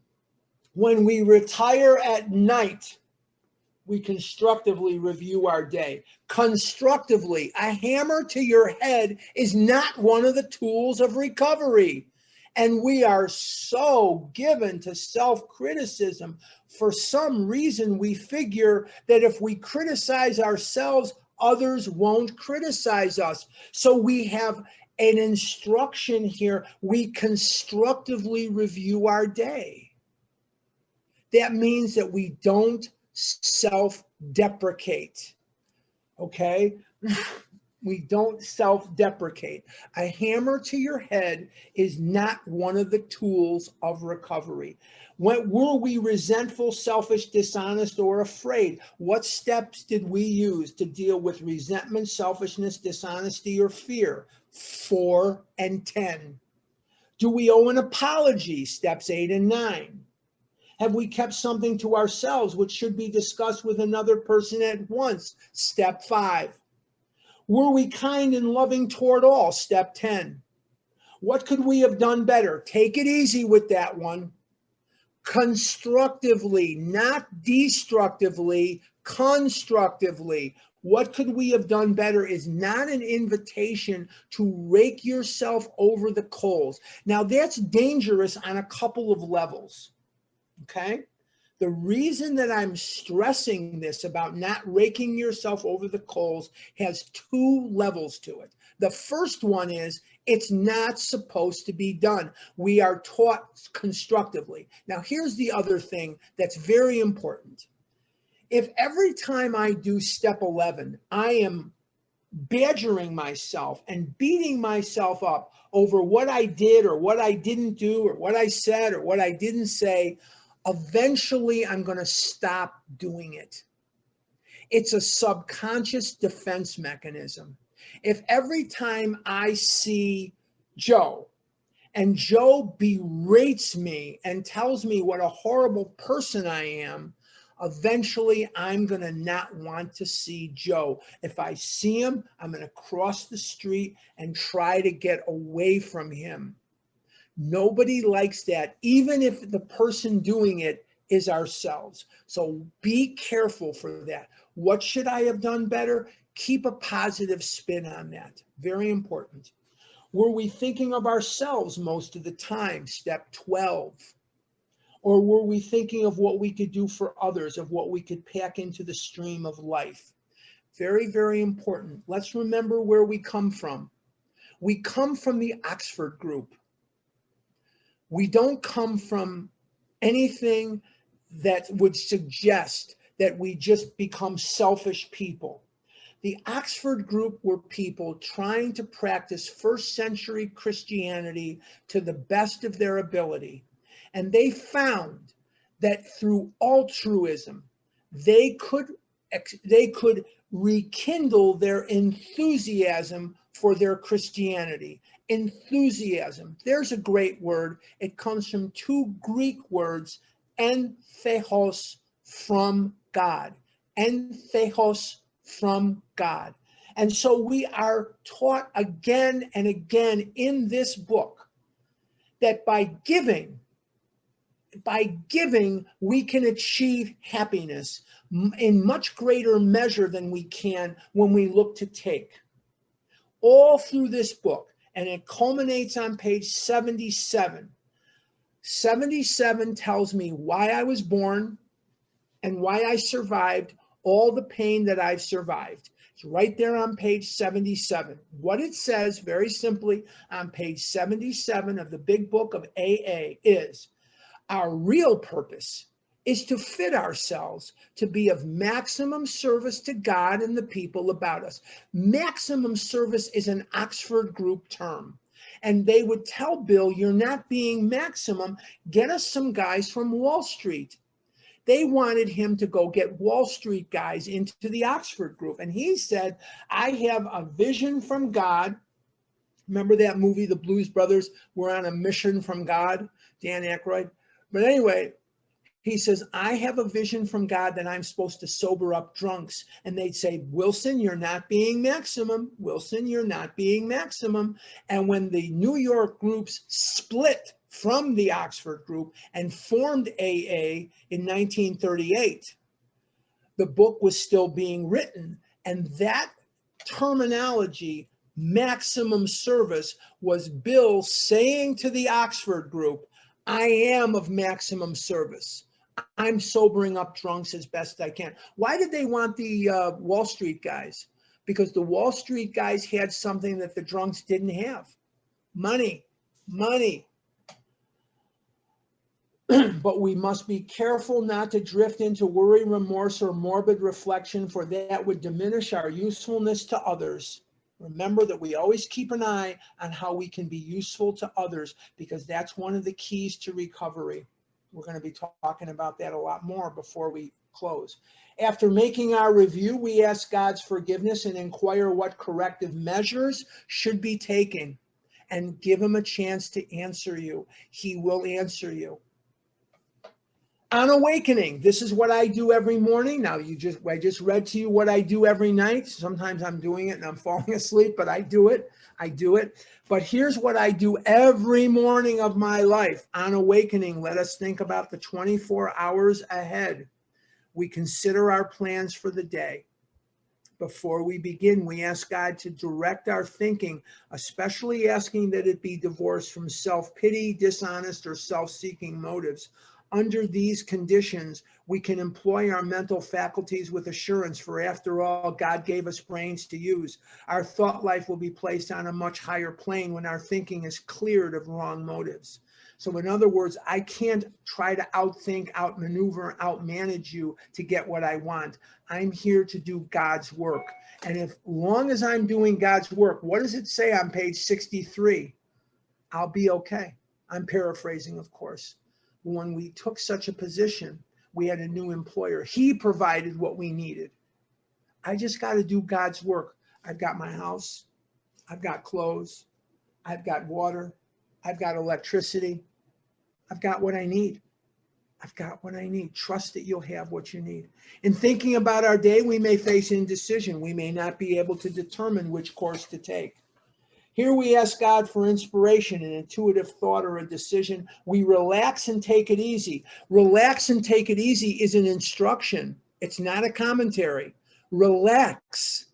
When we retire at night, we constructively review our day. Constructively, a hammer to your head is not one of the tools of recovery. And we are so given to self-criticism. For some reason, we figure that if we criticize ourselves, others won't criticize us. So we have an instruction here. We constructively review our day. That means that we don't self-deprecate, okay? We don't self-deprecate. A hammer to your head is not one of the tools of recovery. Were we resentful, selfish, dishonest, or afraid? What steps did we use to deal with resentment, selfishness, dishonesty, or fear? 4 and 10. Do we owe an apology? Steps 8 and 9. Have we kept something to ourselves which should be discussed with another person at once? Step 5. Were we kind and loving toward all? Step 10. What could we have done better? Take it easy with that one. Constructively, not destructively, constructively. What could we have done better is not an invitation to rake yourself over the coals. Now, that's dangerous on a couple of levels. Okay? The reason that I'm stressing this about not raking yourself over the coals has 2 levels to it. The first one is it's not supposed to be done. We are taught constructively. Now, here's the other thing that's very important. If every time I do step 11, I am badgering myself and beating myself up over what I did or what I didn't do or what I said or what I didn't say, eventually I'm going to stop doing it. It's a subconscious defense mechanism. If every time I see Joe and Joe berates me and tells me what a horrible person I am, eventually I'm going to not want to see Joe. If I see him, I'm going to cross the street and try to get away from him. Nobody likes that, even if the person doing it is ourselves. So be careful for that. What should I have done better? Keep a positive spin on that. Very important. Were we thinking of ourselves most of the time? Step 12. Or were we thinking of what we could do for others, of what we could pack into the stream of life? Very, very important. Let's remember where we come from. We come from the Oxford group. We don't come from anything that would suggest that we just become selfish people. The Oxford group were people trying to practice first century Christianity to the best of their ability. And they found that through altruism, they could rekindle their enthusiasm for their Christianity. Enthusiasm. There's a great word. It comes from two Greek words, entheos, from God. Entheos, from God. And so we are taught again and again in this book that by giving, we can achieve happiness in much greater measure than we can when we look to take. All through this book, and it culminates on page 77. 77 tells me why I was born and why I survived all the pain that I've survived. It's right there on page 77. What it says, very simply, on page 77 of the big book of AA is, our real purpose is to fit ourselves to be of maximum service to God and the people about us. Maximum service is an Oxford group term. And they would tell Bill, you're not being maximum. Get us some guys from Wall Street. They wanted him to go get Wall Street guys into the Oxford group. And he said, I have a vision from God. Remember that movie, The Blues Brothers were on a mission from God, Dan Aykroyd. But anyway, he says, I have a vision from God that I'm supposed to sober up drunks. And they'd say, Wilson, you're not being maximum. Wilson, you're not being maximum. And when the New York groups split from the Oxford group and formed AA in 1938, the book was still being written. And that terminology, maximum service, was Bill saying to the Oxford group, I am of maximum service. I'm sobering up drunks as best I can. Why did they want the Wall Street guys? Because the Wall Street guys had something that the drunks didn't have. Money. But we must be careful not to drift into worry, remorse, or morbid reflection, for that would diminish our usefulness to others. Remember that we always keep an eye on how we can be useful to others, because that's one of the keys to recovery. We're going to be talking about that a lot more before we close. After making our review, we ask God's forgiveness and inquire what corrective measures should be taken, and give him a chance to answer you. He will answer you. On awakening, this is what I do every morning. Now, I just read to you what I do every night. Sometimes I'm doing it and I'm falling asleep, but I do it. But here's what I do every morning of my life. On awakening, let us think about the 24 hours ahead. We consider our plans for the day. Before we begin, we ask God to direct our thinking, especially asking that it be divorced from self-pity, dishonest, or self-seeking motives. Under these conditions, we can employ our mental faculties with assurance, for after all, God gave us brains to use. Our thought life will be placed on a much higher plane when our thinking is cleared of wrong motives. So in other words, I can't try to outthink, outmaneuver, outmanage you to get what I want. I'm here to do God's work. And as long as I'm doing God's work, what does it say on page 63? I'll be okay. I'm paraphrasing, of course. When we took such a position, we had a new employer. He provided what we needed. I just got to do God's work. I've got my house. I've got clothes. I've got water. I've got electricity. I've got what I need. Trust that you'll have what you need. In thinking about our day, we may face indecision. We may not be able to determine which course to take. Here we ask God for inspiration, an intuitive thought, or a decision. We relax and take it easy. Relax and take it easy is an instruction. It's not a commentary. Relax.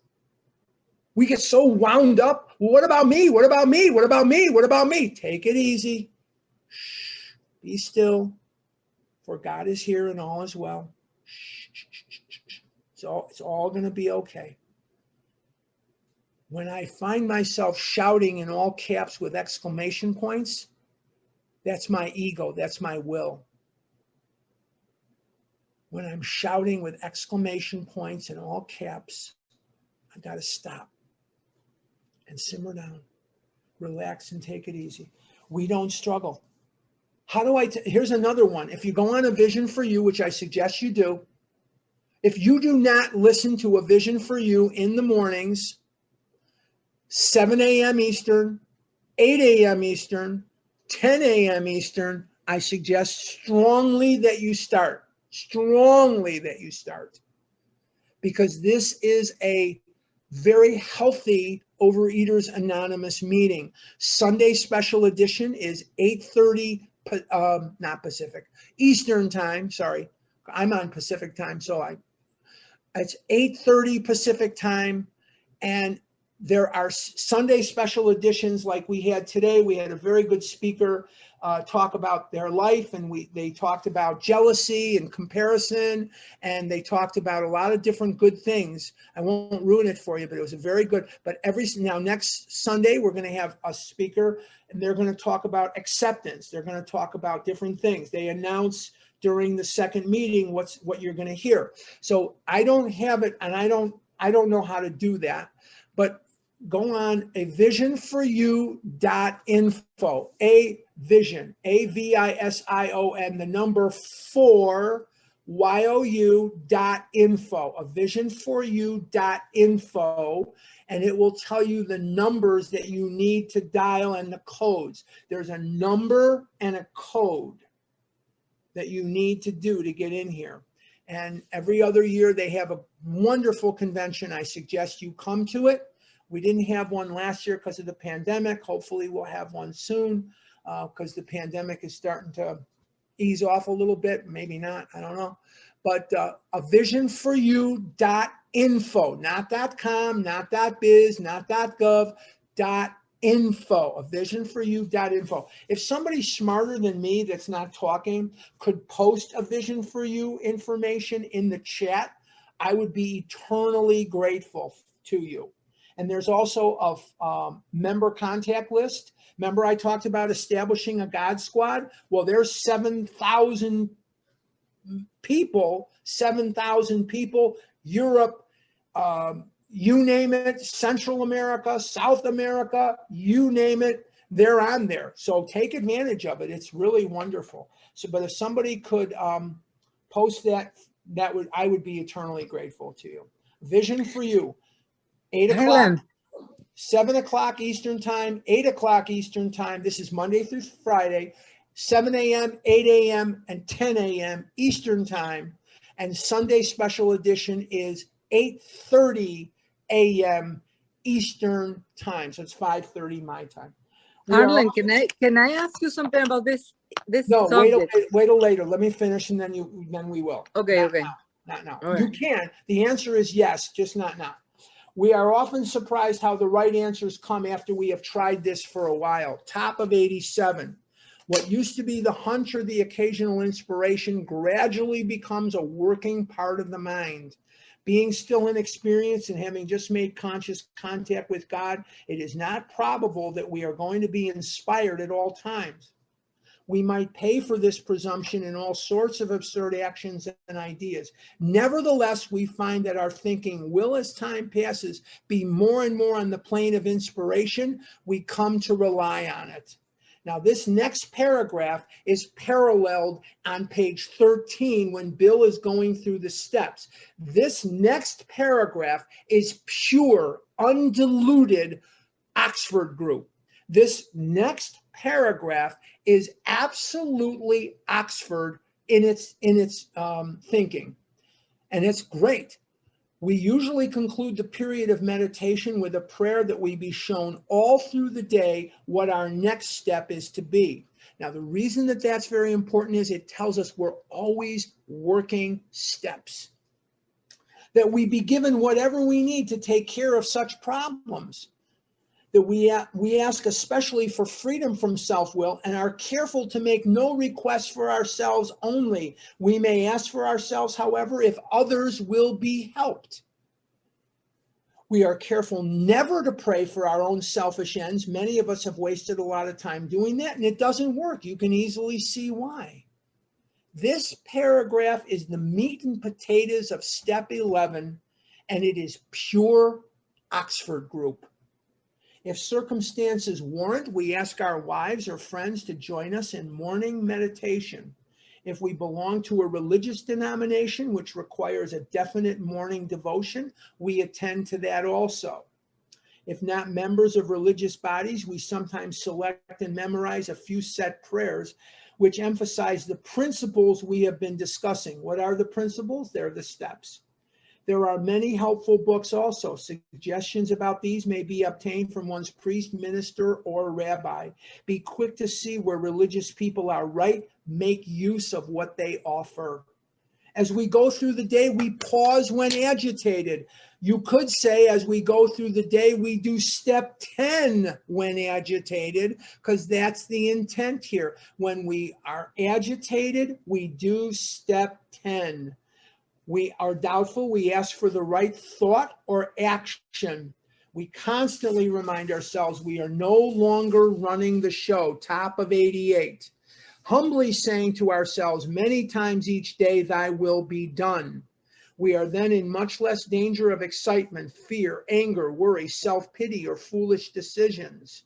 We get so wound up. Well, what about me? What about me? What about me? What about me? Take it easy. Shh. Be still, for God is here and all is well. It's all going to be okay. When I find myself shouting in all caps with exclamation points, that's my ego, that's my will. When I'm shouting with exclamation points in all caps, I got to stop and simmer down, relax and take it easy. We don't struggle. How do here's another one. If you go on A Vision for You, which I suggest you do, if you do not listen to A Vision for You in the mornings, 7 a.m. Eastern, 8 a.m. Eastern, 10 a.m. Eastern, I suggest strongly that you start. Because this is a very healthy Overeaters Anonymous meeting. Sunday special edition is 8:30, not Pacific, Eastern time. Sorry, I'm on Pacific time, so it's 8:30 Pacific time, and there are Sunday special editions like we had today. We had a very good speaker talk about their life, and they talked about jealousy and comparison, and they talked about a lot of different good things. I won't ruin it for you, but it was a very good. But now next Sunday we're going to have a speaker, and they're going to talk about acceptance. They're going to talk about different things. They announce during the second meeting what you're going to hear. So I don't have it, and I don't know how to do that, but go on avisionforyou.info. Avision, AVISION, the number 4 YOU.info. avisionforyou.info, and it will tell you the numbers that you need to dial and the codes. There's a number and a code that you need to do to get in here. And every other year they have a wonderful convention. I suggest you come to it. We didn't have one last year because of the pandemic. Hopefully we'll have one soon because the pandemic is starting to ease off a little bit. Maybe not, I don't know. But avisionforyou.info, not .com, not .biz, not .gov, .info, avisionforyou.info. If somebody smarter than me that's not talking could post A Vision for You information in the chat, I would be eternally grateful to you. And there's also a member contact list. Remember I talked about establishing a God Squad? Well, there's 7,000 people, Europe, you name it, Central America, South America, you name it, they're on there. So take advantage of it. It's really wonderful. So, but if somebody could post that, I would be eternally grateful to you. Vision for You. 8 o'clock, Helen. 7 o'clock Eastern time, 8 o'clock Eastern time. This is Monday through Friday, 7 a.m., 8 a.m., and 10 a.m. Eastern time. And Sunday special edition is 8:30 a.m. Eastern time. So it's 5:30 my time. Arlen, can I ask you something about this No, subject? wait till later. Let me finish, and then we will. Okay, Not okay. Not now. All You right. can. The answer is yes, just not now. We are often surprised how the right answers come after we have tried this for a while. Top of 87. What used to be the hunch or the occasional inspiration gradually becomes a working part of the mind. Being still inexperienced and having just made conscious contact with God, it is not probable that we are going to be inspired at all times. We might pay for this presumption in all sorts of absurd actions and ideas. Nevertheless, we find that our thinking will, as time passes, be more and more on the plane of inspiration. We come to rely on it. Now, this next paragraph is paralleled on page 13 when Bill is going through the steps. This next paragraph is pure, undiluted Oxford group. This next paragraph is absolutely Oxford in its thinking, and it's great. We usually conclude the period of meditation with a prayer that we be shown all through the day what our next step is to be. Now, the reason that that's very important is it tells us we're always working steps. that we be given whatever we need to take care of such problems, that we ask especially for freedom from self-will and are careful to make no requests for ourselves only. We may ask for ourselves, however, if others will be helped. We are careful never to pray for our own selfish ends. Many of us have wasted a lot of time doing that, and it doesn't work. You can easily see why. This paragraph is the meat and potatoes of step 11, and it is pure Oxford group. If circumstances warrant, we ask our wives or friends to join us in morning meditation. If we belong to a religious denomination which requires a definite morning devotion, we attend to that also. If not members of religious bodies, we sometimes select and memorize a few set prayers which emphasize the principles we have been discussing. What are the principles? They're the steps. There are many helpful books also. Suggestions about these may be obtained from one's priest, minister, or rabbi. Be quick to see where religious people are right. Make use of what they offer. As we go through the day, we pause when agitated. You could say as we go through the day, we do step 10 when agitated, because that's the intent here. When we are agitated, we do step 10. We are doubtful, we ask for the right thought or action. We constantly remind ourselves we are no longer running the show, top of 88. Humbly saying to ourselves many times each day, thy will be done. We are then in much less danger of excitement, fear, anger, worry, self-pity, or foolish decisions.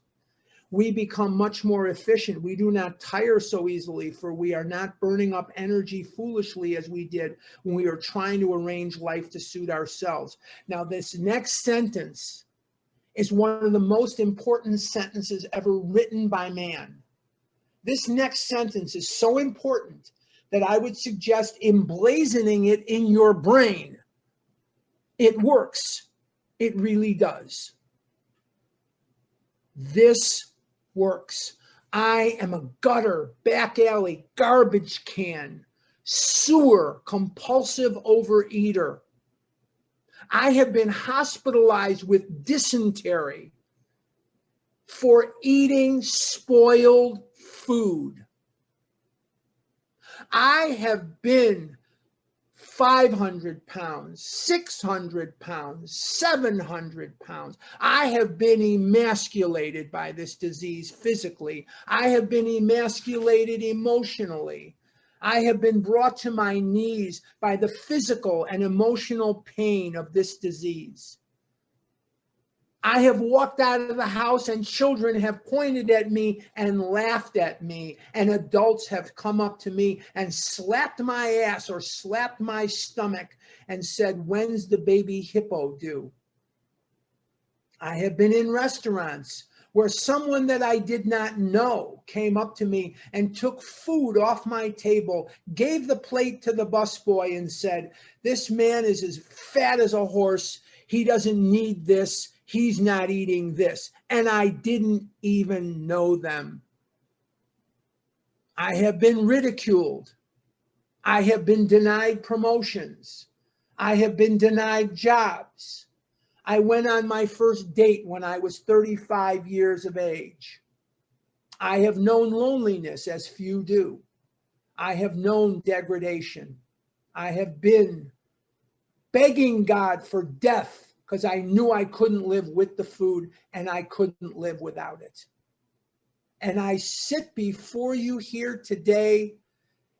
We become much more efficient. We do not tire so easily, for we are not burning up energy foolishly as we did when we were trying to arrange life to suit ourselves. Now, this next sentence is one of the most important sentences ever written by man. This next sentence is so important that I would suggest emblazoning it in your brain. It works. It really does. This works. I am a gutter, back alley, garbage can, sewer, compulsive overeater. I have been hospitalized with dysentery for eating spoiled food. I have been 500 pounds, 600 pounds, 700 pounds. I have been emasculated by this disease physically. I have been emasculated emotionally. I have been brought to my knees by the physical and emotional pain of this disease. I have walked out of the house and children have pointed at me and laughed at me, and adults have come up to me and slapped my ass or slapped my stomach and said, when's the baby hippo due? I have been in restaurants where someone that I did not know came up to me and took food off my table, gave the plate to the busboy and said, this man is as fat as a horse. He doesn't need this. He's not eating this. And I didn't even know them. I have been ridiculed. I have been denied promotions. I have been denied jobs. I went on my first date when I was 35 years of age. I have known loneliness as few do. I have known degradation. I have been begging God for death because I knew I couldn't live with the food and I couldn't live without it. And I sit before you here today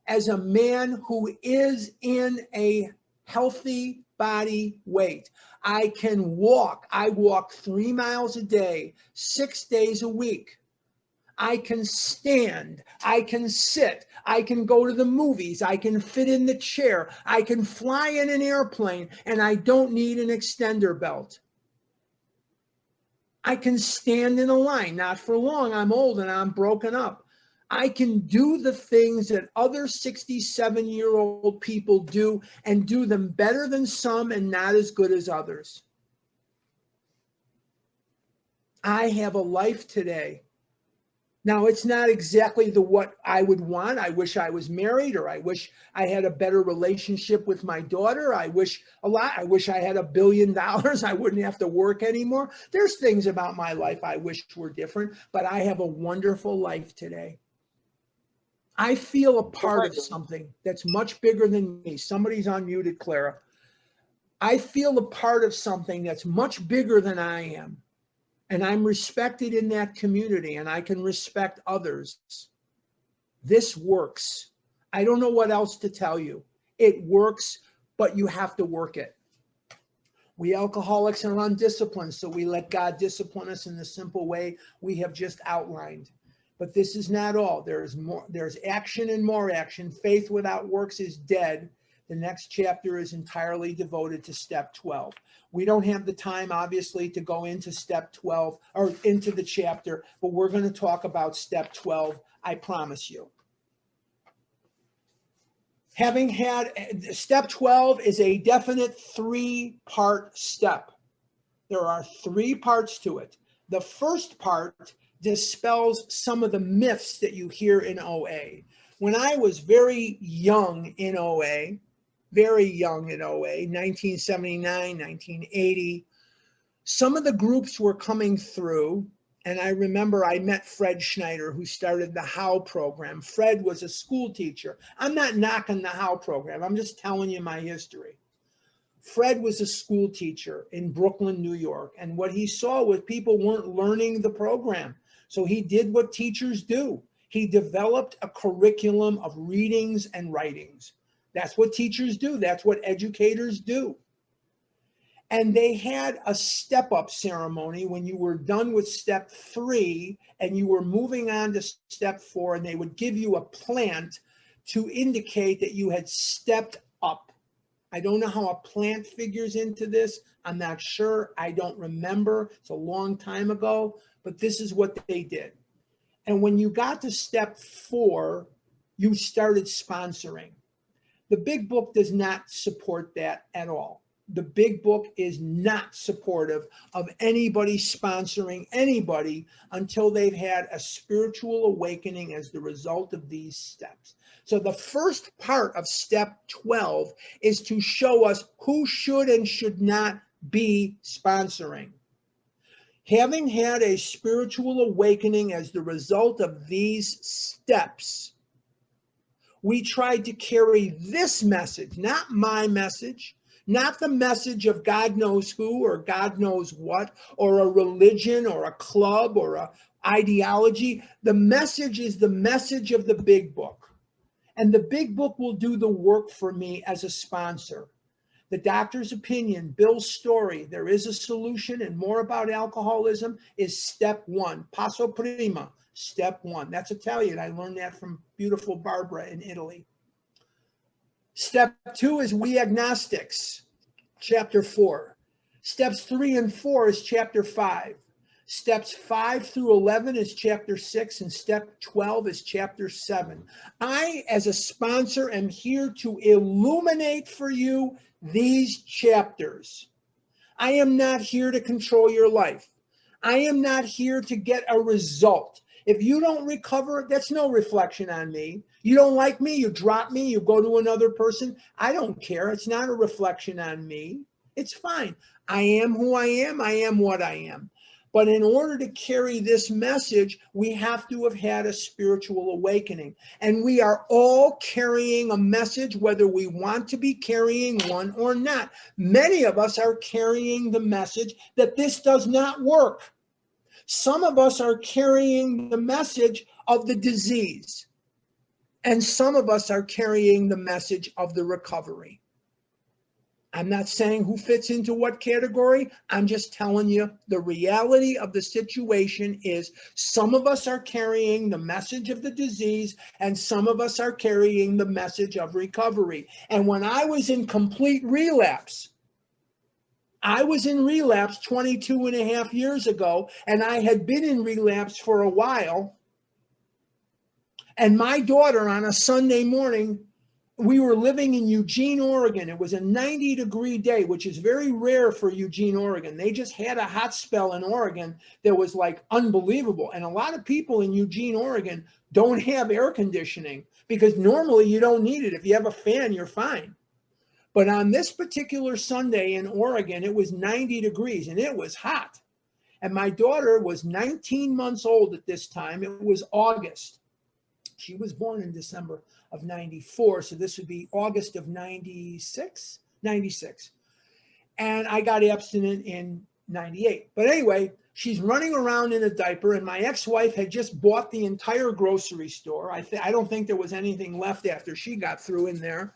as a man who is in a healthy body weight. I can walk. I walk 3 miles a day, 6 days a week. I can stand. I can sit. I can go to the movies. I can fit in the chair. I can fly in an airplane, and I don't need an extender belt. I can stand in a line, not for long. I'm old and I'm broken up. I can do the things that other 67-year-old people do and do them better than some and not as good as others. I have a life today Now, it's not exactly what I would want. I wish I was married, or I wish I had a better relationship with my daughter. I wish I had $1 billion. I wouldn't have to work anymore. There's things about my life I wish were different, but I have a wonderful life today. I feel a part of something that's much bigger than me. Somebody's unmuted, Clara. I feel a part of something that's much bigger than I am. And I'm respected in that community, and I can respect others. This works. I don't know what else to tell you. It works, but you have to work it. We alcoholics are undisciplined, so we let God discipline us in the simple way we have just outlined. But this is not all. There's more. There's action and more action. Faith without works is dead. The next chapter is entirely devoted to step 12. We don't have the time, obviously, to go into step 12 or into the chapter, but we're going to talk about step 12, I promise you. Having had step 12 is a definite 3-part step. There are 3 parts to it. The first part dispels some of the myths that you hear in OA. When I was very young in OA, 1979, 1980, some of the groups were coming through, and I remember I met Fred Schneider, who started the HOW program. Fred was a school teacher. I'm not knocking the HOW program. I'm just telling you my history. Fred was a school teacher in Brooklyn, New York, and what he saw was people weren't learning the program. So he did what teachers do. He developed a curriculum of readings and writings. That's what teachers do. That's what educators do. And they had a step-up ceremony when you were done with step 3 and you were moving on to step 4, and they would give you a plant to indicate that you had stepped up. I don't know how a plant figures into this. I'm not sure. I don't remember. It's a long time ago, but this is what they did. And when you got to step 4, you started sponsoring. The big book does not support that at all. The big book is not supportive of anybody sponsoring anybody until they've had a spiritual awakening as the result of these steps. So the first part of step 12 is to show us who should and should not be sponsoring. Having had a spiritual awakening as the result of these steps, we tried to carry this message, not my message, not the message of God knows who or God knows what, or a religion or a club or an ideology. The message is the message of the big book. And the big book will do the work for me as a sponsor. The doctor's opinion, Bill's story, there is a solution and more about alcoholism is step 1. Passo prima. Step 1. That's Italian. I learned that from beautiful Barbara in Italy. Step 2 is We Agnostics, chapter 4. Steps 3 and 4 is chapter 5. Steps 5 through 11 is chapter 6, and step 12 is chapter 7. I, as a sponsor, am here to illuminate for you these chapters. I am not here to control your life. I am not here to get a result. If you don't recover, that's no reflection on me. You don't like me, you drop me, you go to another person. I don't care. It's not a reflection on me. It's fine. I am who I am what I am. But in order to carry this message, we have to have had a spiritual awakening. And we are all carrying a message, whether we want to be carrying one or not. Many of us are carrying the message that this does not work. Some of us are carrying the message of the disease, and some of us are carrying the message of the recovery. I'm not saying who fits into what category. I'm just telling you the reality of the situation is some of us are carrying the message of the disease, and some of us are carrying the message of recovery. And when I was in complete relapse, I was in relapse 22 and a half years ago, and I had been in relapse for a while. And my daughter on a Sunday morning we were living in Eugene, Oregon. It was a 90-degree day, which is very rare for Eugene, Oregon. They just had a hot spell in Oregon that was like unbelievable. And a lot of people in Eugene, Oregon don't have air conditioning because normally you don't need it. If you have a fan, you're fine. But on this particular Sunday in Oregon, it was 90 degrees and it was hot. And my daughter was 19 months old at this time. It was August. She was born in December of 94. So this would be August of 96. And I got abstinent in 98. But anyway, she's running around in a diaper, and my ex-wife had just bought the entire grocery store. I don't think there was anything left after she got through in there.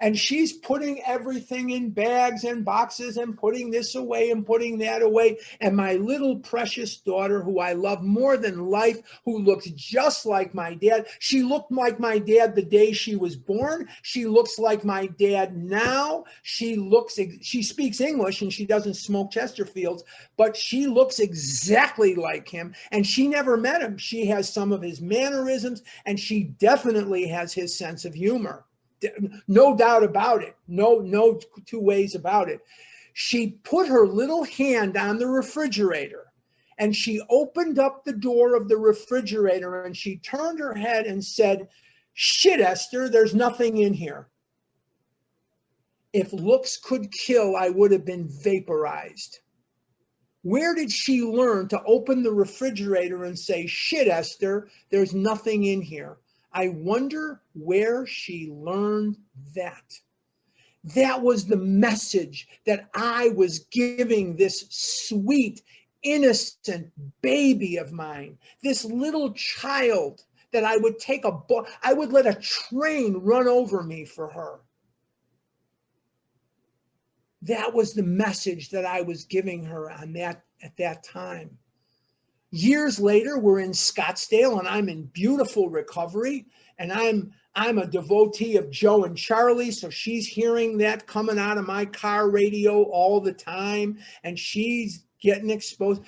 And she's putting everything in bags and boxes and putting this away and putting that away. And my little precious daughter, who I love more than life, who looks just like my dad. She looked like my dad the day she was born. She looks like my dad now. She speaks English and she doesn't smoke Chesterfields, but she looks exactly like him. And she never met him. She has some of his mannerisms, and she definitely has his sense of humor. No doubt about it. No two ways about it. She put her little hand on the refrigerator and she opened up the door of the refrigerator and she turned her head and said, "Shit, Esther, there's nothing in here." If looks could kill, I would have been vaporized. Where did she learn to open the refrigerator and say, "Shit, Esther, there's nothing in here"? I wonder where she learned that. That was the message that I was giving this sweet, innocent baby of mine, this little child that I would I would let a train run over me for her. That was the message that I was giving her at that time. Years later, we're in Scottsdale and I'm in beautiful recovery, and I'm a devotee of Joe and Charlie. So she's hearing that coming out of my car radio all the time, and she's getting exposed.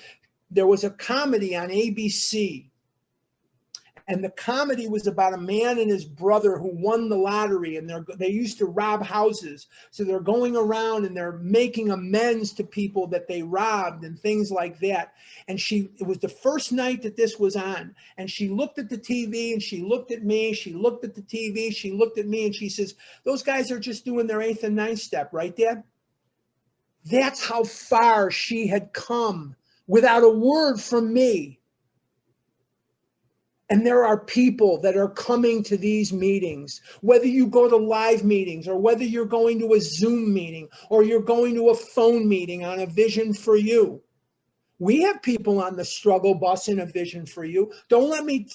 There was a comedy on ABC, and the comedy was about a man and his brother who won the lottery, and they used to rob houses. So they're going around and they're making amends to people that they robbed and things like that. And it was the first night that this was on, and she looked at the TV and she looked at me, she looked at the TV, she looked at me, and she says, "Those guys are just doing their 8th and 9th step, right, Dad?" That's how far she had come without a word from me. And there are people that are coming to these meetings, whether you go to live meetings or whether you're going to a Zoom meeting or you're going to a phone meeting on A Vision for You. We have people on the struggle bus in A Vision for You. Don't let me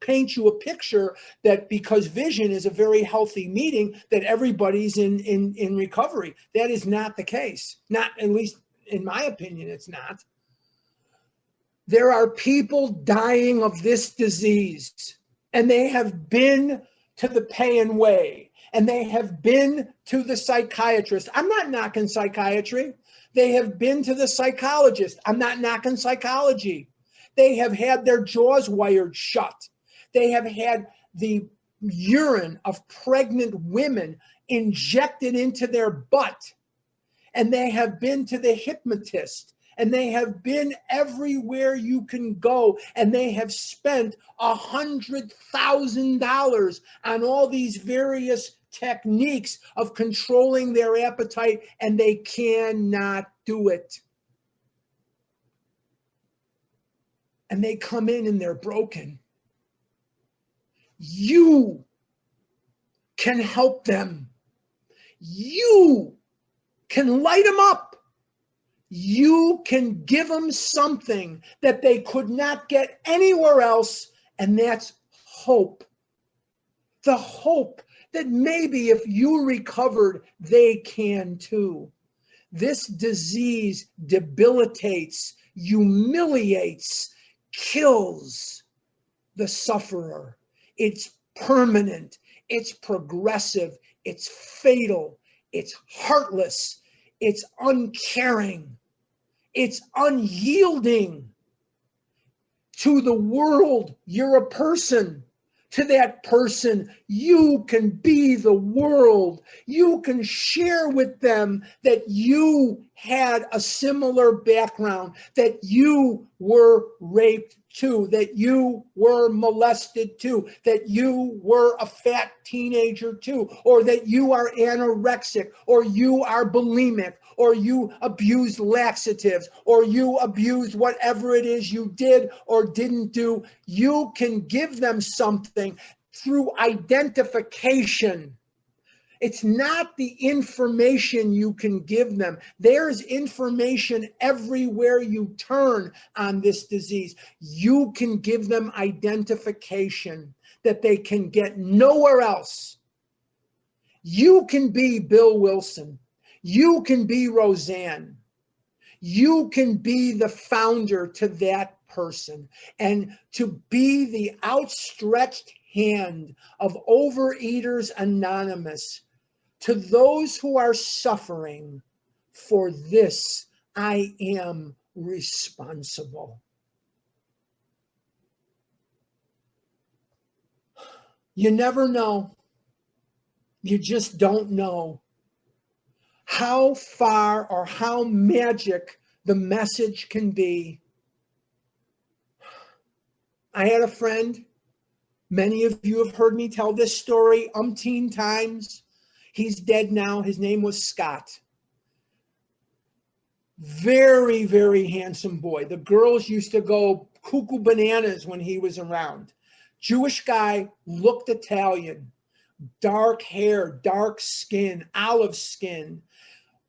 paint you a picture that because Vision is a very healthy meeting, that everybody's in recovery. That is not the case. Not, at least in my opinion, it's not. There are people dying of this disease, and they have been to the Payton way, and they have been to the psychiatrist. I'm not knocking psychiatry. They have been to the psychologist. I'm not knocking psychology. They have had their jaws wired shut. They have had the urine of pregnant women injected into their butt, and they have been to the hypnotist. And they have been everywhere you can go, and they have spent $100,000 on all these various techniques of controlling their appetite, and they cannot do it. And they come in and they're broken. You can help them. You can light them up. You can give them something that they could not get anywhere else, and that's hope. The hope that maybe if you recovered, they can too. This disease debilitates, humiliates, kills the sufferer. It's permanent, it's progressive, it's fatal, it's heartless, it's uncaring. It's unyielding. To the world, you're a person. to that person, you can be the world. You can share with them that you had a similar background, that you were raped too, that you were molested too, that you were a fat teenager too, or that you are anorexic, or you are bulimic, or you abused laxatives, or you abused whatever it is you did or didn't do. You can give them something through identification. It's not the information you can give them. There's information everywhere you turn on this disease. You can give them identification that they can get nowhere else. You can be Bill Wilson. You can be Roseanne. You can be the founder to that person, and to be the outstretched hand of Overeaters Anonymous to those who are suffering. For this, I am responsible. You never know. You just don't know how far or how magic the message can be. I had a friend, many of you have heard me tell this story umpteen times. He's dead now. His name was Scott. Very, very handsome boy. The girls used to go cuckoo bananas when he was around. Jewish guy, looked Italian, dark hair, dark skin, olive skin.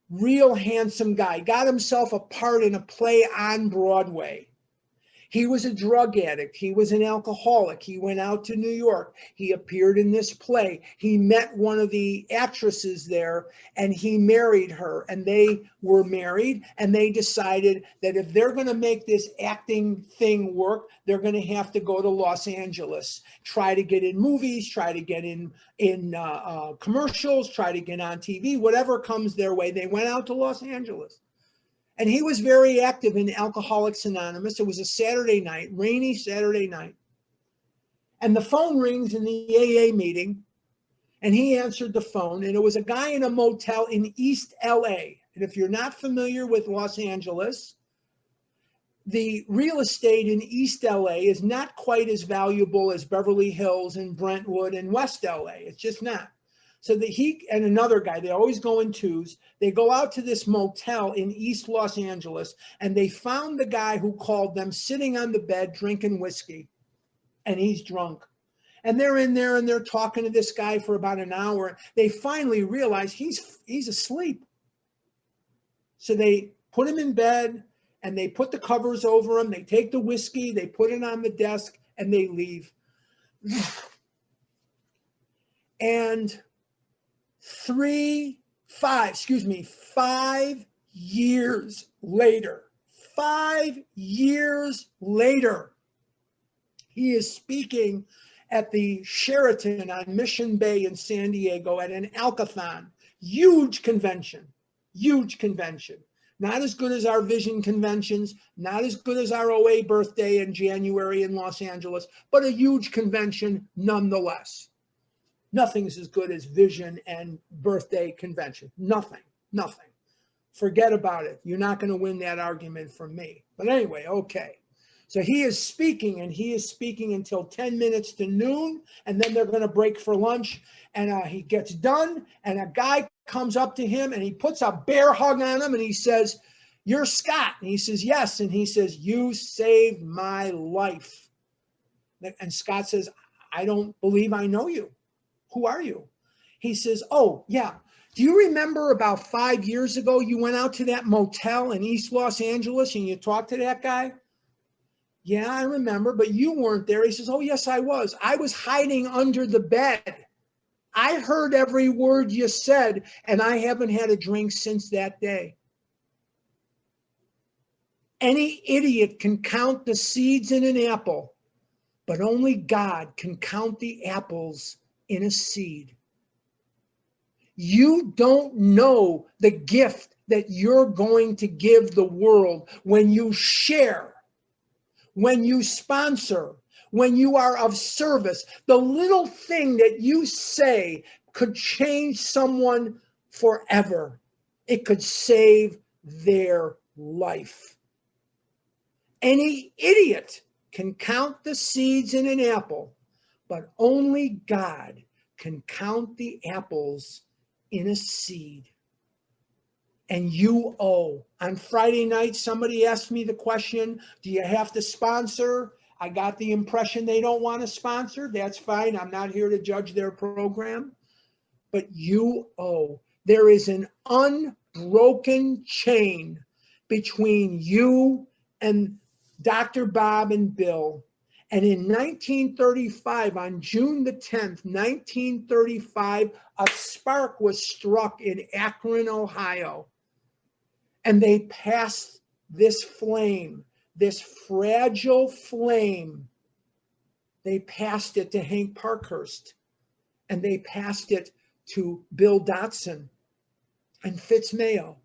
Real handsome guy. Got himself a part in a play on Broadway. He was a drug addict. He was an alcoholic. He went out to New York. He appeared in this play. He met one of the actresses there and he married her, and they were married, and they decided that if they're going to make this acting thing work, they're going to have to go to Los Angeles, try to get in movies, try to get in commercials, try to get on TV, whatever comes their way. They went out to Los Angeles. And he was very active in Alcoholics Anonymous. It was a Saturday night, rainy Saturday night. And the phone rings in the AA meeting, and he answered the phone, and it was a guy in a motel in East LA. And if you're not familiar with Los Angeles, the real estate in East LA is not quite as valuable as Beverly Hills and Brentwood and West LA. It's just not. So that he and another guy, they always go in twos. They go out to this motel in East Los Angeles, and they found the guy who called them sitting on the bed drinking whiskey, and he's drunk. And they're in there and they're talking to this guy for about an hour. They finally realize he's asleep. So they put him in bed and they put the covers over him. They take the whiskey, they put it on the desk, and they leave. And 5 years later, 5 years later, he is speaking at the Sheraton on Mission Bay in San Diego at an Alcathon. Huge convention. Not as good as our Vision conventions, not as good as our OA birthday in January in Los Angeles, but a huge convention nonetheless. Nothing's as good as Vision and birthday convention. Nothing. Forget about it. You're not going to win that argument from me. But anyway, okay. So he is speaking, and he is speaking until 10 minutes to noon, and then they're going to break for lunch. And he gets done, and a guy comes up to him, and he puts a bear hug on him, and he says, "You're Scott." And he says, "Yes." And he says, "You saved my life." And Scott says, "I don't believe I know you. Who are you?" He says, "Oh, yeah. Do you remember about 5 years ago, you went out to that motel in East Los Angeles and you talked to that guy?" "Yeah, I remember, but you weren't there." He says, "Oh, yes, I was. I was hiding under the bed. I heard every word you said, and I haven't had a drink since that day." Any idiot can count the seeds in an apple, but only God can count the apples in a seed. You don't know the gift that you're going to give the world when you share, when you sponsor, when you are of service. The little thing that you say could change someone forever. It could save their life. Any idiot can count the seeds in an apple, but only God can count the apples in a seed. And you owe. On Friday night, somebody asked me the question, do you have to sponsor? I got the impression they don't want to sponsor. That's fine. I'm not here to judge their program. But you owe. There is an unbroken chain between you and Dr. Bob and Bill. And in 1935, on June the 10th, 1935, a spark was struck in Akron, Ohio. And they passed this flame, this fragile flame. They passed it to Hank Parkhurst. And they passed it to Bill Dotson and Fitz Mayo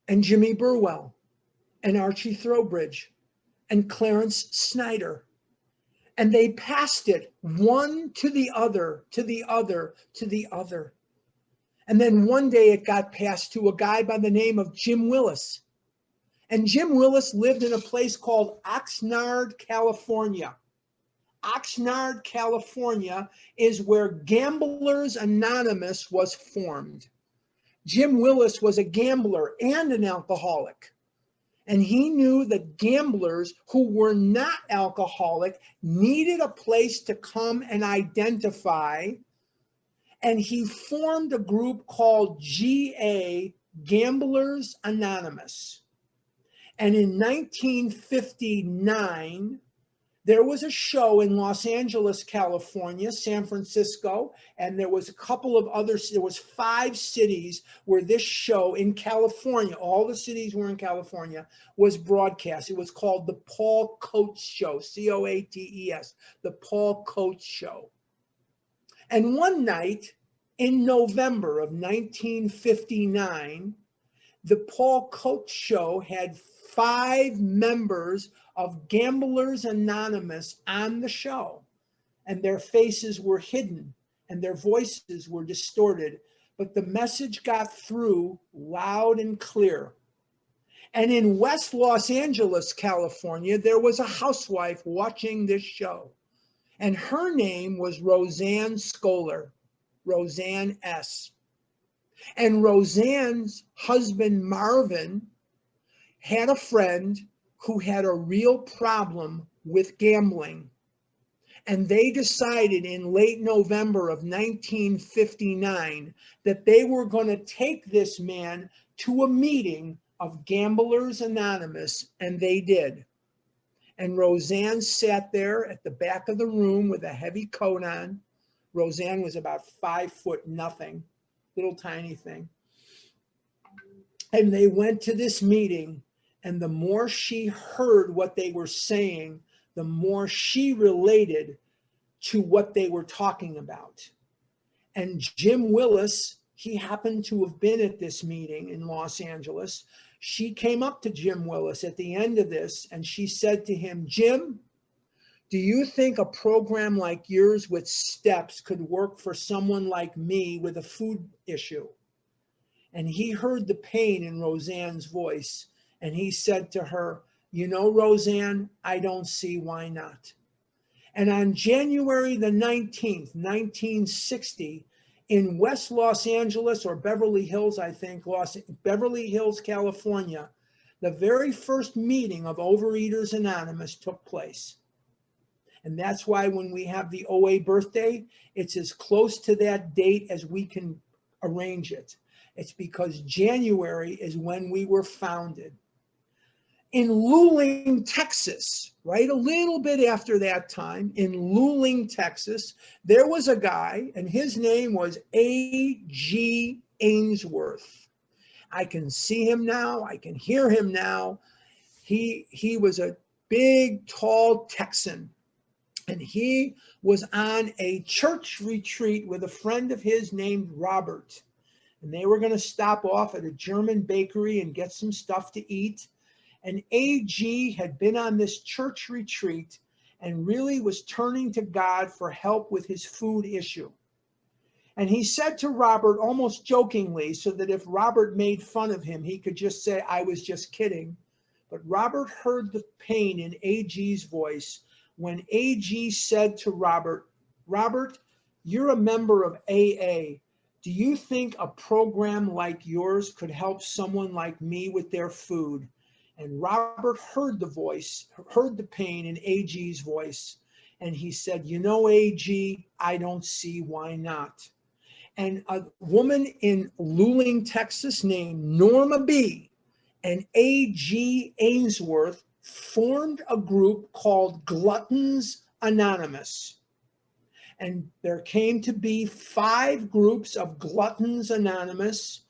and Jimmy Burwell and Archie Throwbridge and Clarence Snyder. And they passed it one to the other, to the other, to the other. And then one day it got passed to a guy by the name of Jim Willis. And Jim Willis lived in a place called Oxnard, California. Oxnard, California is where Gamblers Anonymous was formed. Jim Willis was a gambler and an alcoholic. And he knew that gamblers who were not alcoholic needed a place to come and identify. And he formed a group called GA, Gamblers Anonymous. And in 1959, there was a show in Los Angeles, California, San Francisco, and there was a couple of others. There was 5 cities where this show in California, all the cities were in California, was broadcast. It was called The Paul Coates Show, Coates, The Paul Coates Show. And one night in November of 1959, the Paul Coates Show had 5 members of Gamblers Anonymous on the show, and their faces were hidden and their voices were distorted, but the message got through loud and clear. And in West Los Angeles, California, there was a housewife watching this show, and her name was Roseanne Scholar, Roseanne S. And Roseanne's husband, Marvin, had a friend who had a real problem with gambling. And they decided in late November of 1959 that they were going to take this man to a meeting of Gamblers Anonymous, and they did. And Roseanne sat there at the back of the room with a heavy coat on. Roseanne was about 5 foot nothing, little tiny thing. And they went to this meeting. And the more she heard what they were saying, the more she related to what they were talking about. And Jim Willis, he happened to have been at this meeting in Los Angeles. She came up to Jim Willis at the end of this, and she said to him, Jim, do you think a program like yours with steps could work for someone like me with a food issue? And he heard the pain in Roseanne's voice. And he said to her, you know, Roseanne, I don't see why not. And on January the 19th, 1960, in West Los Angeles or Beverly Hills, I think, Beverly Hills, California, the very first meeting of Overeaters Anonymous took place. And that's why when we have the OA birthday, it's as close to that date as we can arrange it. It's because January is when we were founded. In Luling, Texas, right, a little bit after that time, in Luling, Texas, there was a guy, and his name was A.G. Ainsworth. I can see him now. I can hear him now. He was a big, tall Texan, and he was on a church retreat with a friend of his named Robert. And they were going to stop off at a German bakery and get some stuff to eat. And AG had been on this church retreat, and really was turning to God for help with his food issue. And he said to Robert almost jokingly, so that if Robert made fun of him, he could just say, I was just kidding. But Robert heard the pain in AG's voice when AG said to Robert, Robert, you're a member of AA. Do you think a program like yours could help someone like me with their food? And Robert heard the pain in AG's voice. And he said, you know, AG, I don't see why not. And a woman in Luling, Texas named Norma B. and A.G. Ainsworth formed a group called Gluttons Anonymous. And there came to be 5 groups of Gluttons Anonymous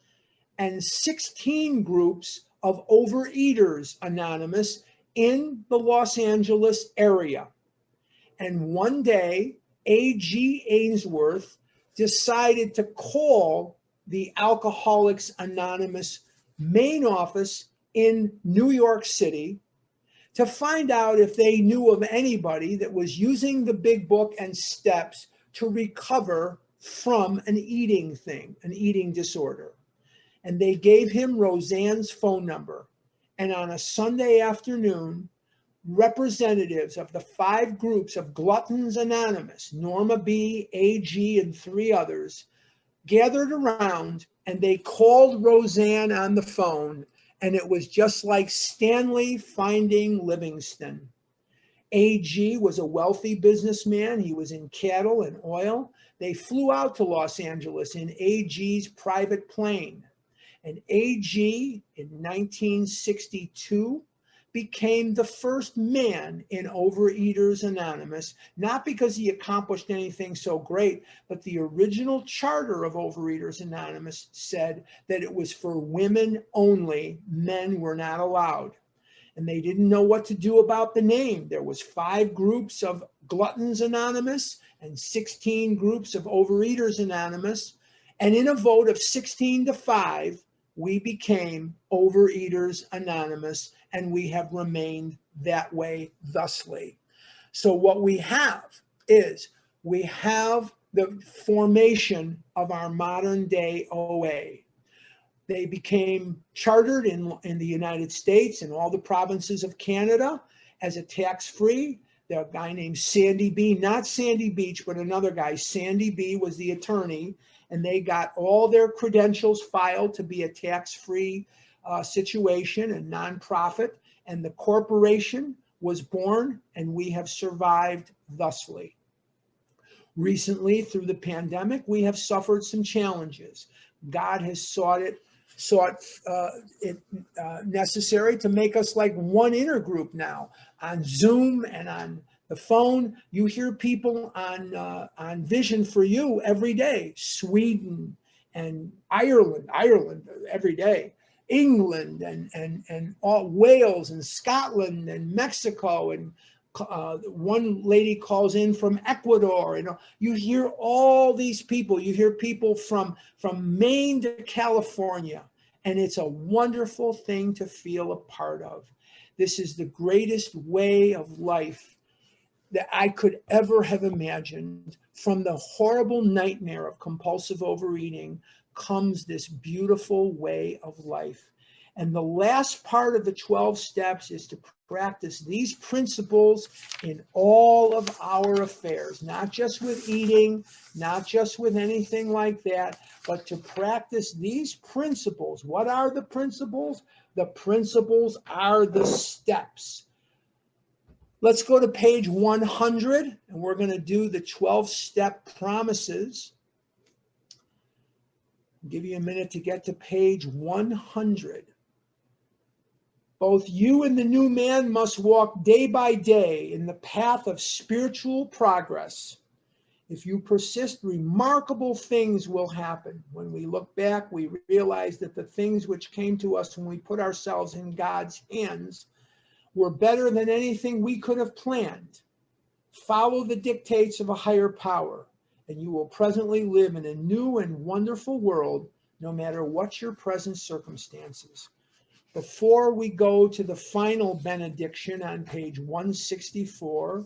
and 16 groups of Overeaters Anonymous in the Los Angeles area. And one day, A.G. Ainsworth decided to call the Alcoholics Anonymous main office in New York City to find out if they knew of anybody that was using the big book and steps to recover from an eating disorder. And they gave him Roseanne's phone number. And on a Sunday afternoon, representatives of the 5 groups of Gluttons Anonymous, Norma B., AG, and 3 others, gathered around, and they called Roseanne on the phone, and it was just like Stanley finding Livingston. AG was a wealthy businessman. He was in cattle and oil. They flew out to Los Angeles in AG's private plane. And AG, in 1962, became the first man in Overeaters Anonymous, not because he accomplished anything so great, but the original charter of Overeaters Anonymous said that it was for women only, men were not allowed. And they didn't know what to do about the name. There was 5 groups of Gluttons Anonymous and 16 groups of Overeaters Anonymous. And in a vote of 16-5, we became Overeaters Anonymous, and we have remained that way thusly. So what we have is we have the formation of our modern day OA. They became chartered in the United States and all the provinces of Canada as a tax-free. There's a guy named Sandy B, not Sandy Beach, but another guy. Sandy B was the attorney, and they got all their credentials filed to be a tax-free situation and nonprofit, and the corporation was born, and we have survived thusly. Recently, through the pandemic, we have suffered some challenges. God has sought it necessary to make us like one intergroup now on Zoom and on the phone. You hear people on Vision for You every day. Sweden and Ireland every day. England and all Wales and Scotland and Mexico, and one lady calls in from Ecuador. You hear all these people. You hear people from Maine to California, and it's a wonderful thing to feel a part of. This is the greatest way of life that I could ever have imagined. From the horrible nightmare of compulsive overeating comes this beautiful way of life. And the last part of the 12 steps is to practice these principles in all of our affairs, not just with eating, not just with anything like that, but to practice these principles. What are the principles? The principles are the steps. Let's go to page 100, and we're going to do the 12-step promises. I'll give you a minute to get to page 100. Both you and the new man must walk day by day in the path of spiritual progress. If you persist, remarkable things will happen. When we look back, we realize that the things which came to us when we put ourselves in God's hands were better than anything we could have planned. Follow the dictates of a higher power, and you will presently live in a new and wonderful world, no matter what your present circumstances. Before we go to the final benediction on page 164,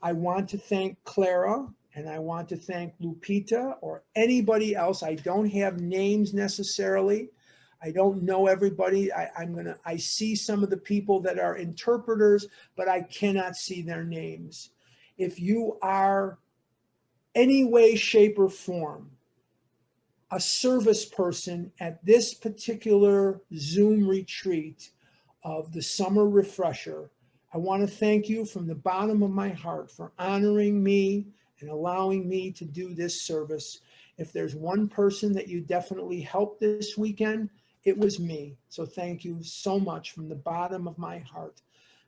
I want to thank Clara, and I want to thank Lupita or anybody else. I don't have names necessarily. I don't know everybody. I see some of the people that are interpreters, but I cannot see their names. If you are any way, shape, or form a service person at this particular Zoom retreat of the summer refresher, I want to thank you from the bottom of my heart for honoring me and allowing me to do this service. If there's one person that you definitely helped this weekend, it was me. So thank you so much from the bottom of my heart.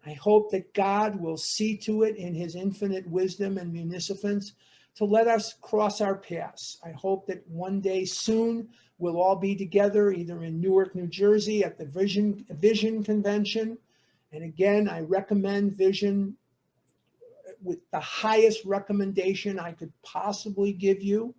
I hope that God will see to it in his infinite wisdom and munificence to let us cross our paths. I hope that one day soon we'll all be together either in Newark, New Jersey at the Vision Convention. And again, I recommend Vision with the highest recommendation I could possibly give you.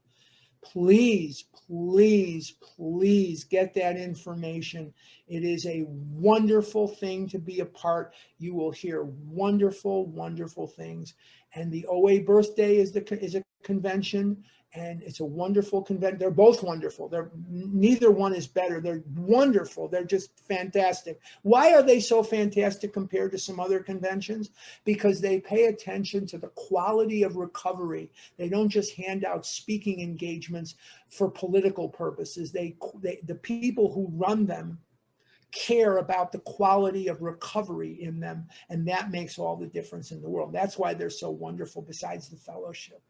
Please, please, please get that information. It is a wonderful thing to be a part. You will hear wonderful, wonderful things. And the OA birthday is a convention, and it's a wonderful convention. They're both wonderful. Neither one is better. They're wonderful. They're just fantastic. Why are they so fantastic compared to some other conventions? Because they pay attention to the quality of recovery. They don't just hand out speaking engagements for political purposes. The people who run them care about the quality of recovery in them, and that makes all the difference in the world. That's why they're so wonderful, besides the fellowship.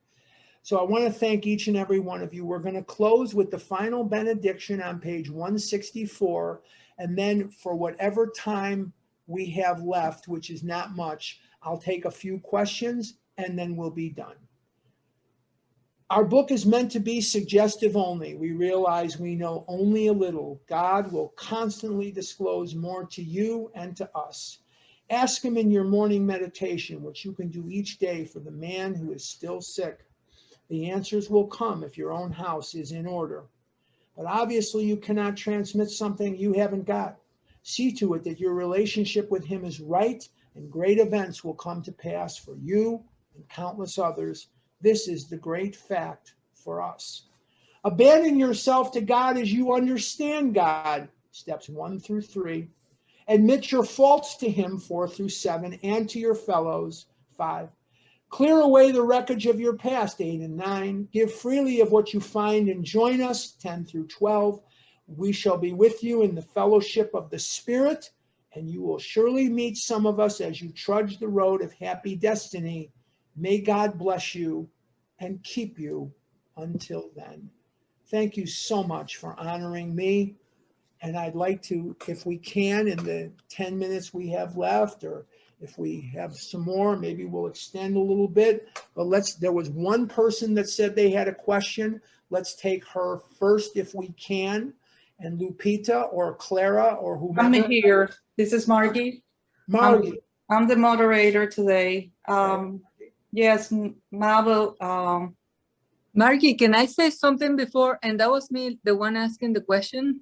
So I want to thank each and every one of you. We're going to close with the final benediction on page 164, and then for whatever time we have left, which is not much, I'll take a few questions and then we'll be done. Our book is meant to be suggestive only. We realize we know only a little. God will constantly disclose more to you and to us. Ask him in your morning meditation, which you can do each day for the man who is still sick. The answers will come if your own house is in order. But obviously you cannot transmit something you haven't got. See to it that your relationship with him is right, and great events will come to pass for you and countless others. This is the great fact for us. Abandon yourself to God as you understand God, steps 1 through 3. Admit your faults to him, 4 through 7, and to your fellows, 5. Clear away the wreckage of your past, 8 and 9. Give freely of what you find and join us, 10 through 12. We shall be with you in the fellowship of the Spirit, and you will surely meet some of us as you trudge the road of happy destiny. May God bless you and keep you until then. Thank you so much for honoring me. And I'd like to, if we can, in the 10 minutes we have left, or if we have some more, maybe we'll extend a little bit. But there was one person that said they had a question. Let's take her first if we can. And Lupita or Clara or whomever. I'm here. This is Margie. Margie. I'm the moderator today. Yes, Mabel. Margie, can I say something before? And that was me, the one asking the question.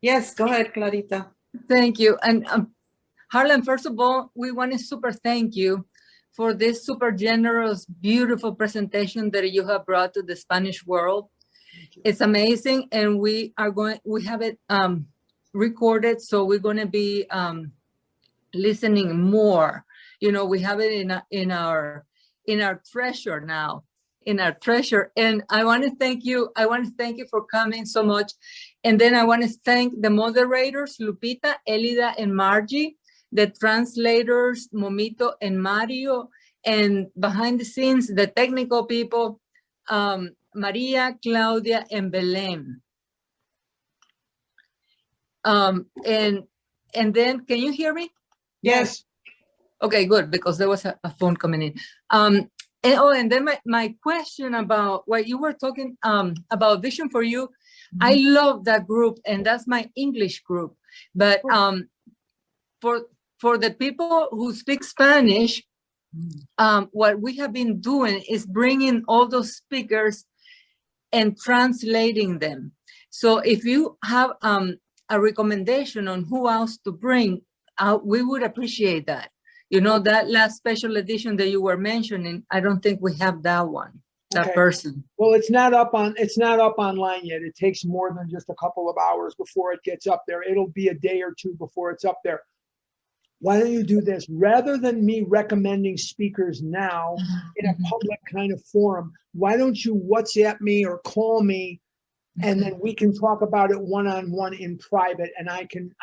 Yes, go ahead, Clarita. Thank you. And Harlan, first of all, we want to super thank you for this super generous, beautiful presentation that you have brought to the Spanish world. It's amazing, and we have it recorded, so we're going to be listening more. You know, we have it in our treasure now, in our treasure. And I want to thank you. I want to thank you for coming so much. And then I want to thank the moderators, Lupita, Elida, and Margie, the translators, Momito and Mario, and behind the scenes, the technical people, Maria, Claudia, and Belén. And then, can you hear me? Yes. Okay, good, because there was a phone coming in. And then my question about what you were talking about Vision for You, I love that group, and that's my English group. But for the people who speak Spanish, what we have been doing is bringing all those speakers and translating them. So if you have a recommendation on who else to bring, we would appreciate that. You know, that last special edition that you were mentioning, I don't think we have that one, that Okay. person. Well, it's not up online yet. It takes more than just a couple of hours before it gets up there. It'll be a day or two before it's up there. Why don't you do this? Rather than me recommending speakers now in a public kind of forum, why don't you WhatsApp me or call me, and then we can talk about it one-on-one in private, and I can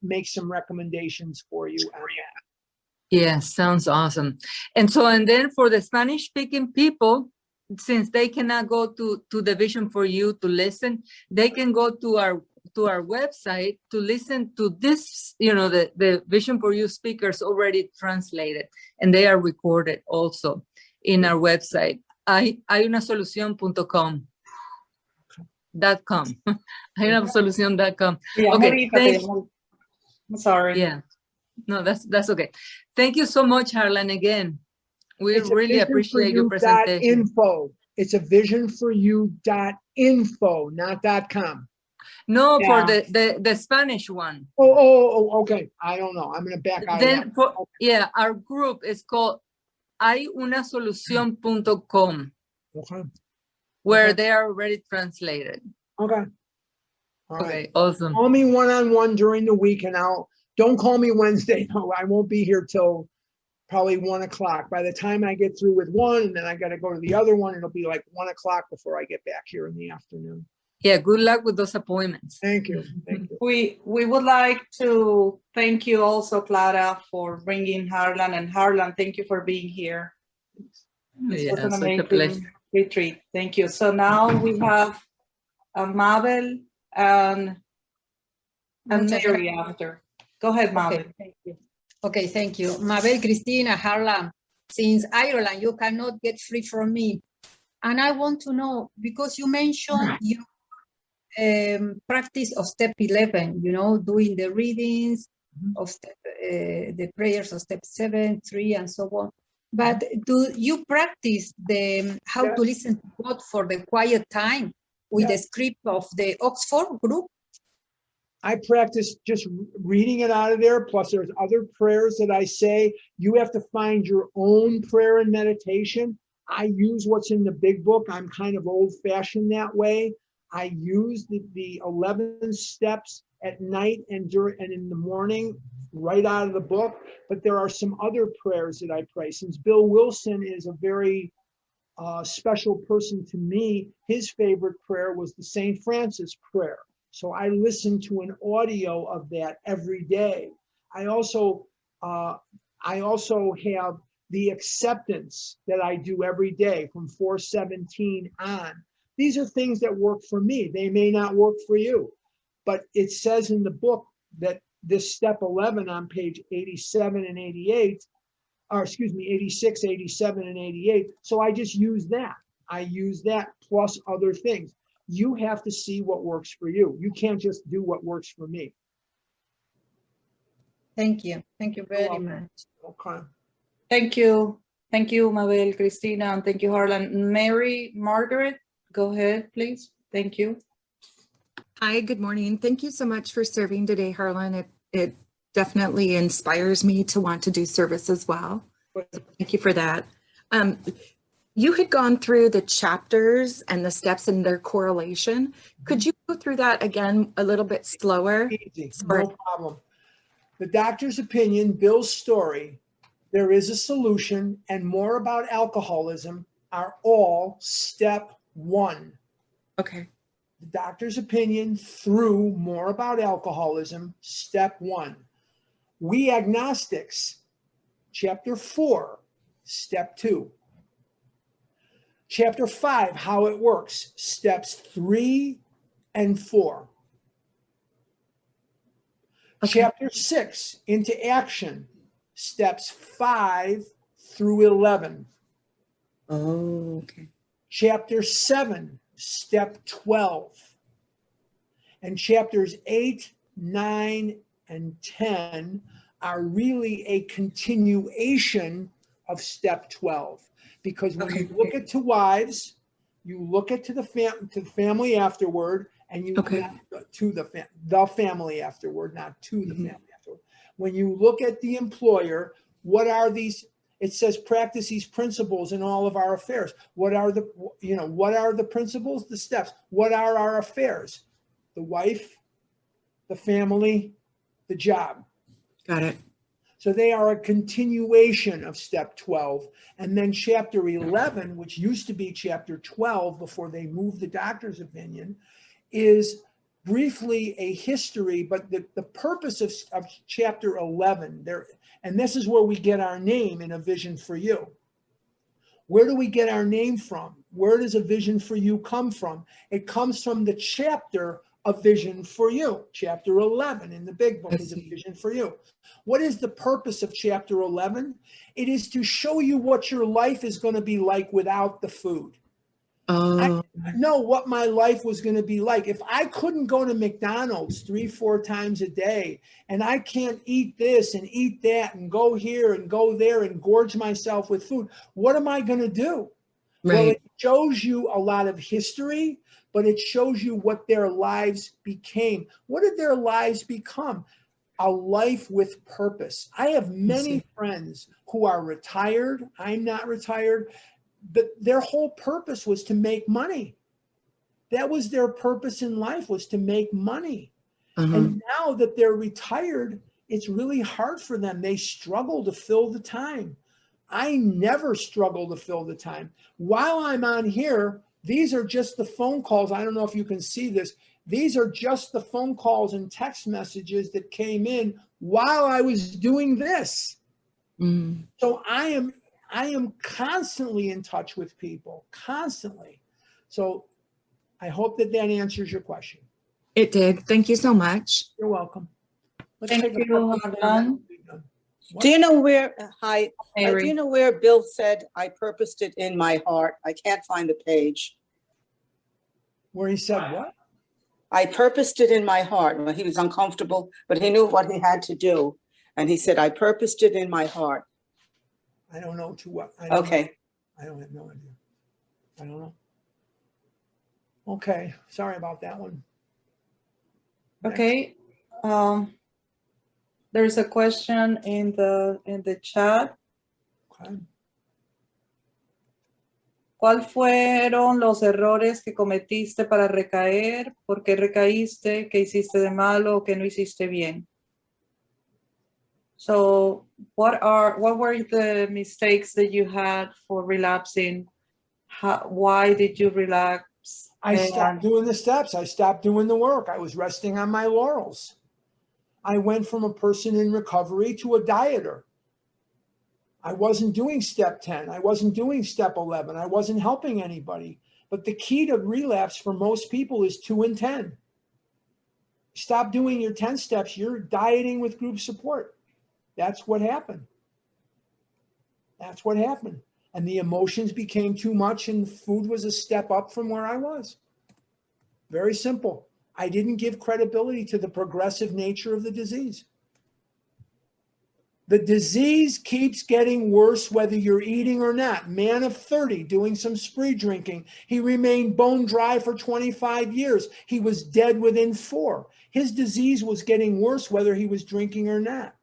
make some recommendations for you on that. Yeah, sounds awesome. And then for the Spanish speaking people, since they cannot go to the Vision for You to listen, they can go to our website to listen to this, you know, the Vision for You speakers already translated, and they are recorded also in our website, hayunasolucion.com. hayunasolucion.com. Yeah, Okay, I'm sorry. yeah. No, that's okay. Thank you so much, Harlan, again. We It's a really appreciate your presentation. visionforyou.info. It's a visionforyou.info, not .com. No, for Yeah. the Spanish one. Oh, okay. I don't know. I'm going to back out of Then that. our group is called hayunasolucion.com, Okay. where Okay. they are already translated. Okay. All right. Okay, awesome. Call me one-on-one during the week, and don't call me Wednesday. No, I won't be here till probably 1 o'clock. By the time I get through with one, and then I got to go to the other one, it'll be like 1 o'clock before I get back here in the afternoon. Yeah, good luck with those appointments. Thank you. Thank you. We would like to thank you also, Clara, for bringing Harlan. And Harlan, thank you for being here. This Yeah, was an such a pleasure. amazing retreat. Thank you. So now we have Mabel and Mary after. Go ahead, Mabel. Okay, thank you. Okay, thank you. Mabel, Cristina, Harlan, since Ireland, you cannot get free from me. And I want to know, because you mentioned you practice of step 11, you know, doing the readings of the prayers of step 7, 3, and so on. But do you practice how to listen to God for the quiet time with the script of the Oxford group? I practice just reading it out of there. Plus there's other prayers that I say. You have to find your own prayer and meditation. I use what's in the big book. I'm kind of old fashioned that way. I use the 11 steps at night and in the morning right out of the book. But there are some other prayers that I pray. Since Bill Wilson is a very special person to me, his favorite prayer was the St. Francis prayer. So I listen to an audio of that every day. I also have the acceptance that I do every day from 4:17 on. These are things that work for me. They may not work for you, but it says in the book that this step 11 on page 87 and 88, or excuse me, 86, 87, and 88. So I just use that. I use that plus other things. You have to see what works for you. You can't just do what works for me. Thank you. Thank you very much. Okay. Thank you. Thank you, Mabel, Cristina, and thank you, Harlan. Mary, Margaret, go ahead, please. Thank you. Hi, good morning. Thank you so much for serving today, Harlan. It definitely inspires me to want to do service as well. So thank you for that. You had gone through the chapters and the steps and their correlation. Could you go through that again a little bit slower? Easy, no problem. The doctor's opinion, Bill's story, there is a solution, and more about alcoholism are all step 1. Okay. The doctor's opinion through more about alcoholism, step 1. We agnostics, chapter 4, step 2. Chapter 5, how it works, steps 3 and 4. Okay. Chapter 6, into action, steps 5 through 11. Oh, okay. Chapter 7, step 12. And chapters 8, 9, and 10 are really a continuation of step 12. Because when you look at to wives, you look at to the family afterward, and you to the family afterward, not to the family afterward. When you look at the employer, What are these? It says practice these principles in all of our affairs. What are the principles? The steps. What are our affairs? The wife, the family, the job. Got it. So they are a continuation of step 12. And then chapter 11, which used to be chapter 12 before they moved the doctor's opinion, is briefly a history, but the purpose of chapter 11, and this is where we get our name in A Vision for You. Where do we get our name from? Where does A Vision for You come from? It comes from the chapter A Vision for You. Chapter 11 in the big book is A Vision for You. What is the purpose of chapter 11? It is to show you what your life is going to be like without the food. I know what my life was going to be like. If I couldn't go to McDonald's 3-4 times a day, and I can't eat this and eat that and go here and go there and gorge myself with food, what am I going to do? Right. Well, it shows you a lot of history, but it shows you what their lives became. What did their lives become? A life with purpose. I have many friends who are retired. I'm not retired. But their whole purpose was to make money. That was their purpose in life, was to make money. And now that they're retired, it's really hard for them. They struggle to fill the time. I never struggle to fill the time. While I'm on here, these are just the phone calls. I don't know if you can see this. These are just the phone calls and text messages that came in while I was doing this. So I am constantly in touch with people, constantly. So I hope that answers your question. It did. Thank you so much. You're welcome. Thank you, Harlan. Do you know where, hi, do Mary. you know where Bill said, I purposed it in my heart? I can't find the page. Where he said what? I purposed it in my heart. Well, he was uncomfortable, but he knew what he had to do. And he said, I purposed it in my heart. I don't know to what. Okay. I don't have no idea. I don't know. Okay, sorry about that one. Okay. There's a question in the chat. Okay. ¿Cuál fueron los errores que cometiste para recaer? ¿Por qué recaíste? ¿Qué hiciste de malo? ¿Qué no hiciste bien? So what were the mistakes that you had for relapsing? Why did you relapse? I stopped doing the steps. I stopped doing the work. I was resting on my laurels. I went from a person in recovery to a dieter. I wasn't doing step 10. I wasn't doing step 11. I wasn't helping anybody. But the key to relapse for most people is 2 and 10. Stop doing your 10 steps. You're dieting with group support. That's what happened. That's what happened. And the emotions became too much, and food was a step up from where I was. Very simple. I didn't give credibility to the progressive nature of the disease. The disease keeps getting worse whether you're eating or not. Man of 30 doing some spree drinking. He remained bone dry for 25 years. He was dead within 4. His disease was getting worse whether he was drinking or not.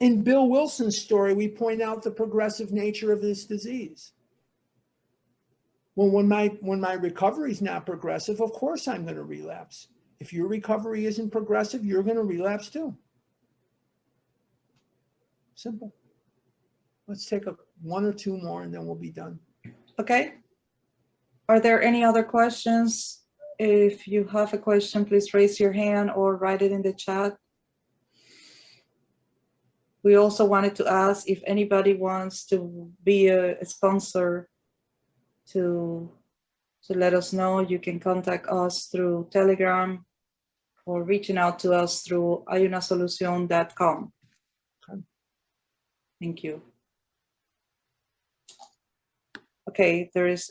In Bill Wilson's story, we point out the progressive nature of this disease. Well, when my recovery is not progressive, of course I'm going to relapse. If your recovery isn't progressive, you're going to relapse too. Simple. Let's take 1 or 2 more and then we'll be done. Okay. Are there any other questions? If you have a question, please raise your hand or write it in the chat. We also wanted to ask if anybody wants to be a sponsor to let us know. You can contact us through Telegram or reaching out to us through ayunasolucion.com. Okay. Thank you. Okay, there is,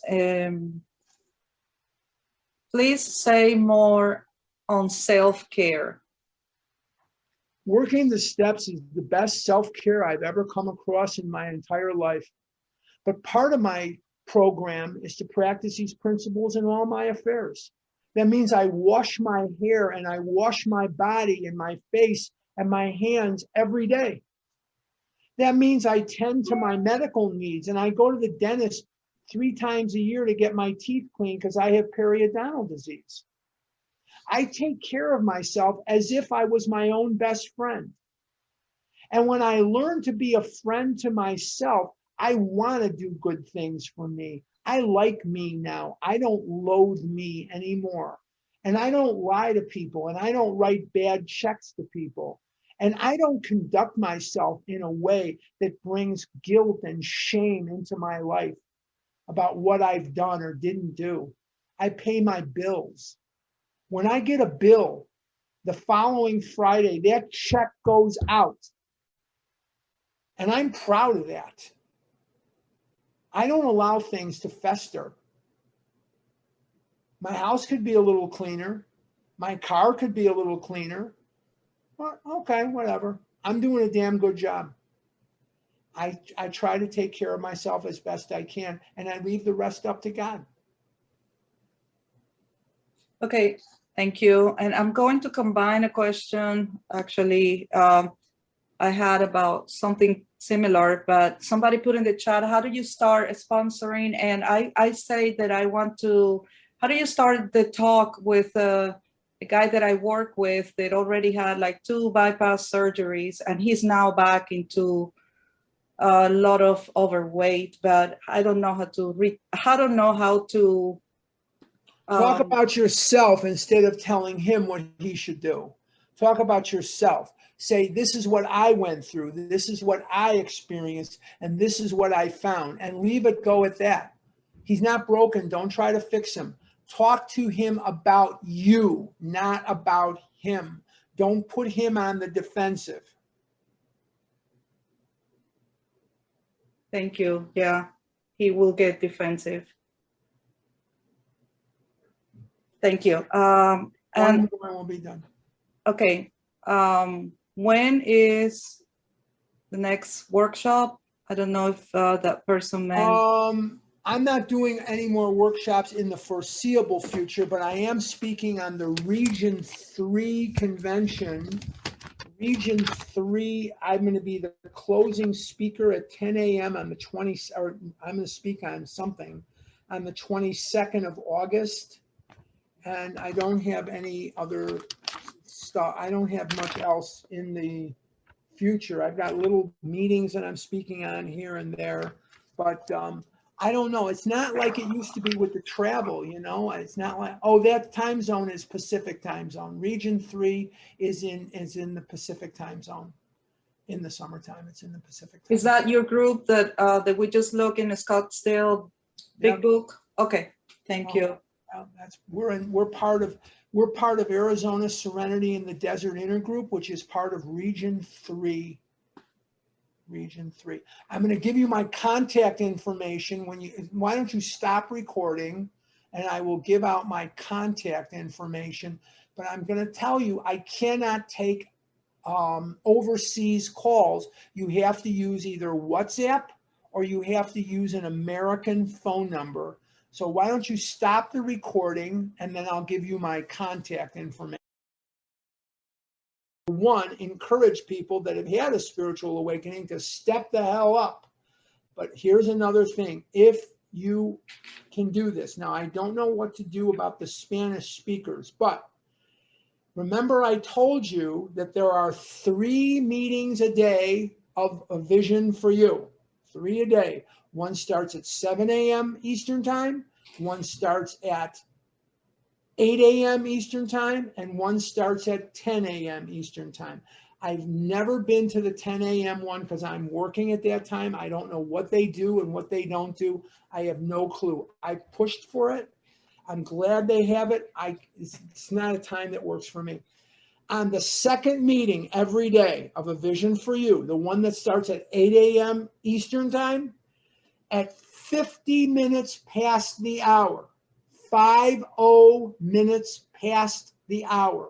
please say more on self-care. Working the steps is the best self-care I've ever come across in my entire life. But part of my program is to practice these principles in all my affairs. That means I wash my hair and I wash my body and my face and my hands every day. That means I tend to my medical needs, and I go to the dentist 3 times a year to get my teeth cleaned because I have periodontal disease. I take care of myself as if I was my own best friend. And when I learn to be a friend to myself, I want to do good things for me. I like me now. I don't loathe me anymore. And I don't lie to people, and I don't write bad checks to people. And I don't conduct myself in a way that brings guilt and shame into my life about what I've done or didn't do. I pay my bills. When I get a bill the following Friday, that check goes out. And I'm proud of that. I don't allow things to fester. My house could be a little cleaner. My car could be a little cleaner. Well, okay, whatever. I'm doing a damn good job. I try to take care of myself as best I can, and I leave the rest up to God. Okay, thank you. And I'm going to combine a question, actually, I had about something similar, but somebody put in the chat, how do you start sponsoring? And I say that I want to, how do you start the talk with a guy that I work with that already had like 2 bypass surgeries, and he's now back into a lot of overweight, but I don't know how to Talk about yourself instead of telling him what he should do. Talk about yourself. Say, this is what I went through. This is what I experienced. And this is what I found. And leave it go at that. He's not broken. Don't try to fix him. Talk to him about you, not about him. Don't put him on the defensive. Thank you. Yeah, he will get defensive. Thank you. And And I won't be done. okay. When is the next workshop? I don't know if that person meant. I'm not doing any more workshops in the foreseeable future, but I am speaking on the Region 3 convention. Region 3, I'm going to be the closing speaker at 10 a.m. on the 20th, or I'm going to speak on something on the 22nd of August. And I don't have any other stuff. I don't have much else in the future. I've got little meetings that I'm speaking on here and there, but I don't know. It's not like it used to be with the travel, you know. It's not like, oh, that time zone is Pacific time zone. Region 3 is in the Pacific time zone. In the summertime, it's in the Pacific time Is that your group that we just look in Scottsdale Big Yep. Book? Okay, thank you. We're part of Arizona Serenity in the Desert Intergroup, which is part of Region 3. Region 3. I'm going to give you my contact information why don't you stop recording, and I will give out my contact information. But I'm going to tell you, I cannot take overseas calls. You have to use either WhatsApp or you have to use an American phone number. So why don't you stop the recording, and then I'll give you my contact information. One, encourage people that have had a spiritual awakening to step the hell up. But here's another thing. If you can do this. Now, I don't know what to do about the Spanish speakers, but remember I told you that there are 3 meetings a day of a vision for you. 3 a day. One starts at 7 a.m. Eastern time. One starts at 8 a.m. Eastern time, and one starts at 10 a.m. Eastern time. I've never been to the 10 a.m. one because I'm working at that time. I don't know what they do and what they don't do. I have no clue. I pushed for it. I'm glad they have it. It's not a time that works for me. On the second meeting every day of A Vision for You, the one that starts at 8 a.m. Eastern time, at 50 minutes past the hour, 50 minutes past the hour,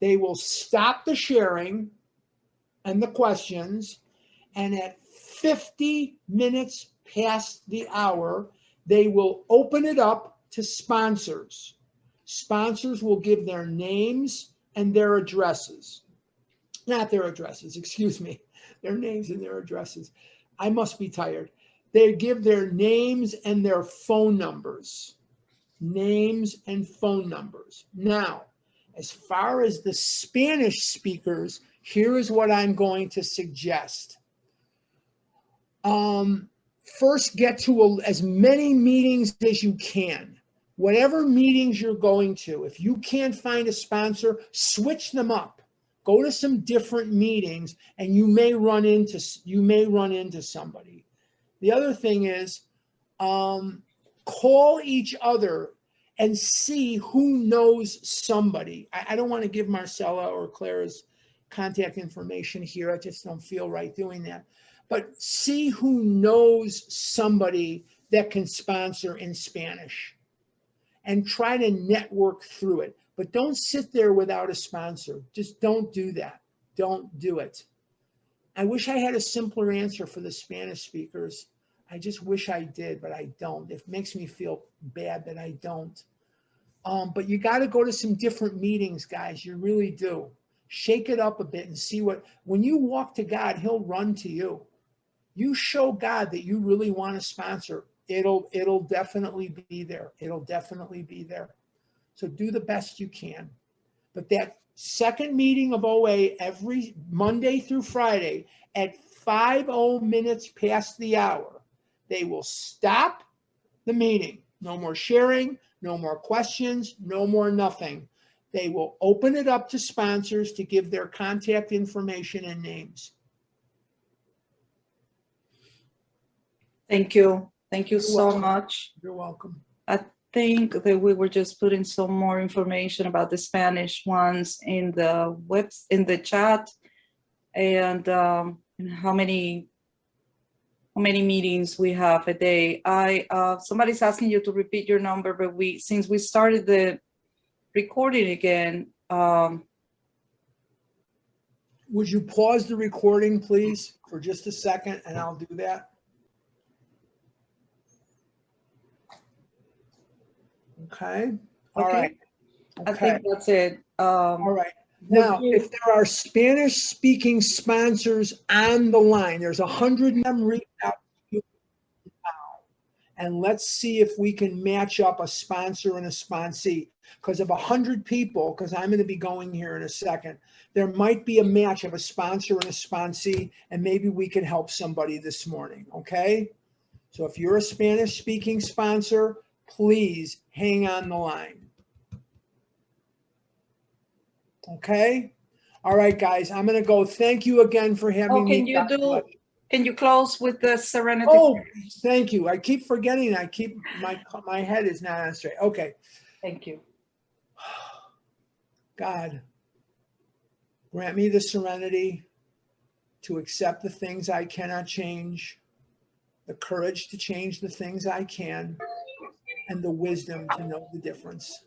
they will stop the sharing and the questions, and at 50 minutes past the hour, they will open it up to sponsors. Sponsors will give their names and their addresses. Not their addresses, excuse me. Their names and their addresses. I must be tired. They give their names and their phone numbers. Names and phone numbers. Now, as far as the Spanish speakers, here is what I'm going to suggest. First, get to as many meetings as you can. Whatever meetings you're going to, if you can't find a sponsor, switch them up. Go to some different meetings, and you may run into somebody. The other thing is, call each other and see who knows somebody. I don't want to give Marcella or Clara's contact information here. I just don't feel right doing that. But see who knows somebody that can sponsor in Spanish and try to network through it. But don't sit there without a sponsor. Just don't do that. Don't do it. I wish I had a simpler answer for the Spanish speakers. I just wish I did, but I don't. It makes me feel bad that I don't. But you got to go to some different meetings, guys. You really do. Shake it up a bit and see when you walk to God, he'll run to you. You show God that you really want to sponsor. It'll definitely be there. It'll definitely be there. So do the best you can. But that second meeting of OA every Monday through Friday at 50 minutes past the hour, they will stop the meeting. No more sharing, no more questions, no more nothing. They will open it up to sponsors to give their contact information and names. Thank you. Thank you You're so welcome. much. You're welcome. I think that we were just putting some more information about the Spanish ones in the chat, and how many meetings we have a day. Somebody's asking you to repeat your number, but since we started the recording again. Would you pause the recording, please, for just a second, and I'll do that. Okay. All Okay. right. I think that's it. All right. Now, if there are Spanish-speaking sponsors on the line, there's 100 of them. Reach out to you now, and let's see if we can match up a sponsor and a sponsee. Because of 100 people, because I'm going to be going here in a second, there might be a match of a sponsor and a sponsee, and maybe we can help somebody this morning. Okay. So if you're a Spanish-speaking sponsor, please hang on the line. Okay. All right, guys, I'm going to go. Thank you again for having me. Can you close with the serenity? Oh, thank you. I keep forgetting. My head is not on straight. Okay. Thank you. God, grant me the serenity to accept the things I cannot change, the courage to change the things I can, and the wisdom to know the difference.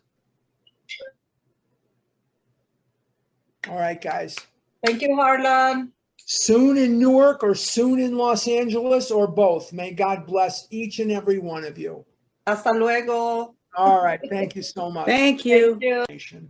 All right, guys. Thank you, Harlan. Soon in Newark or soon in Los Angeles or both. May God bless each and every one of you. Hasta luego. All right. Thank you so much. Thank you. Thank you.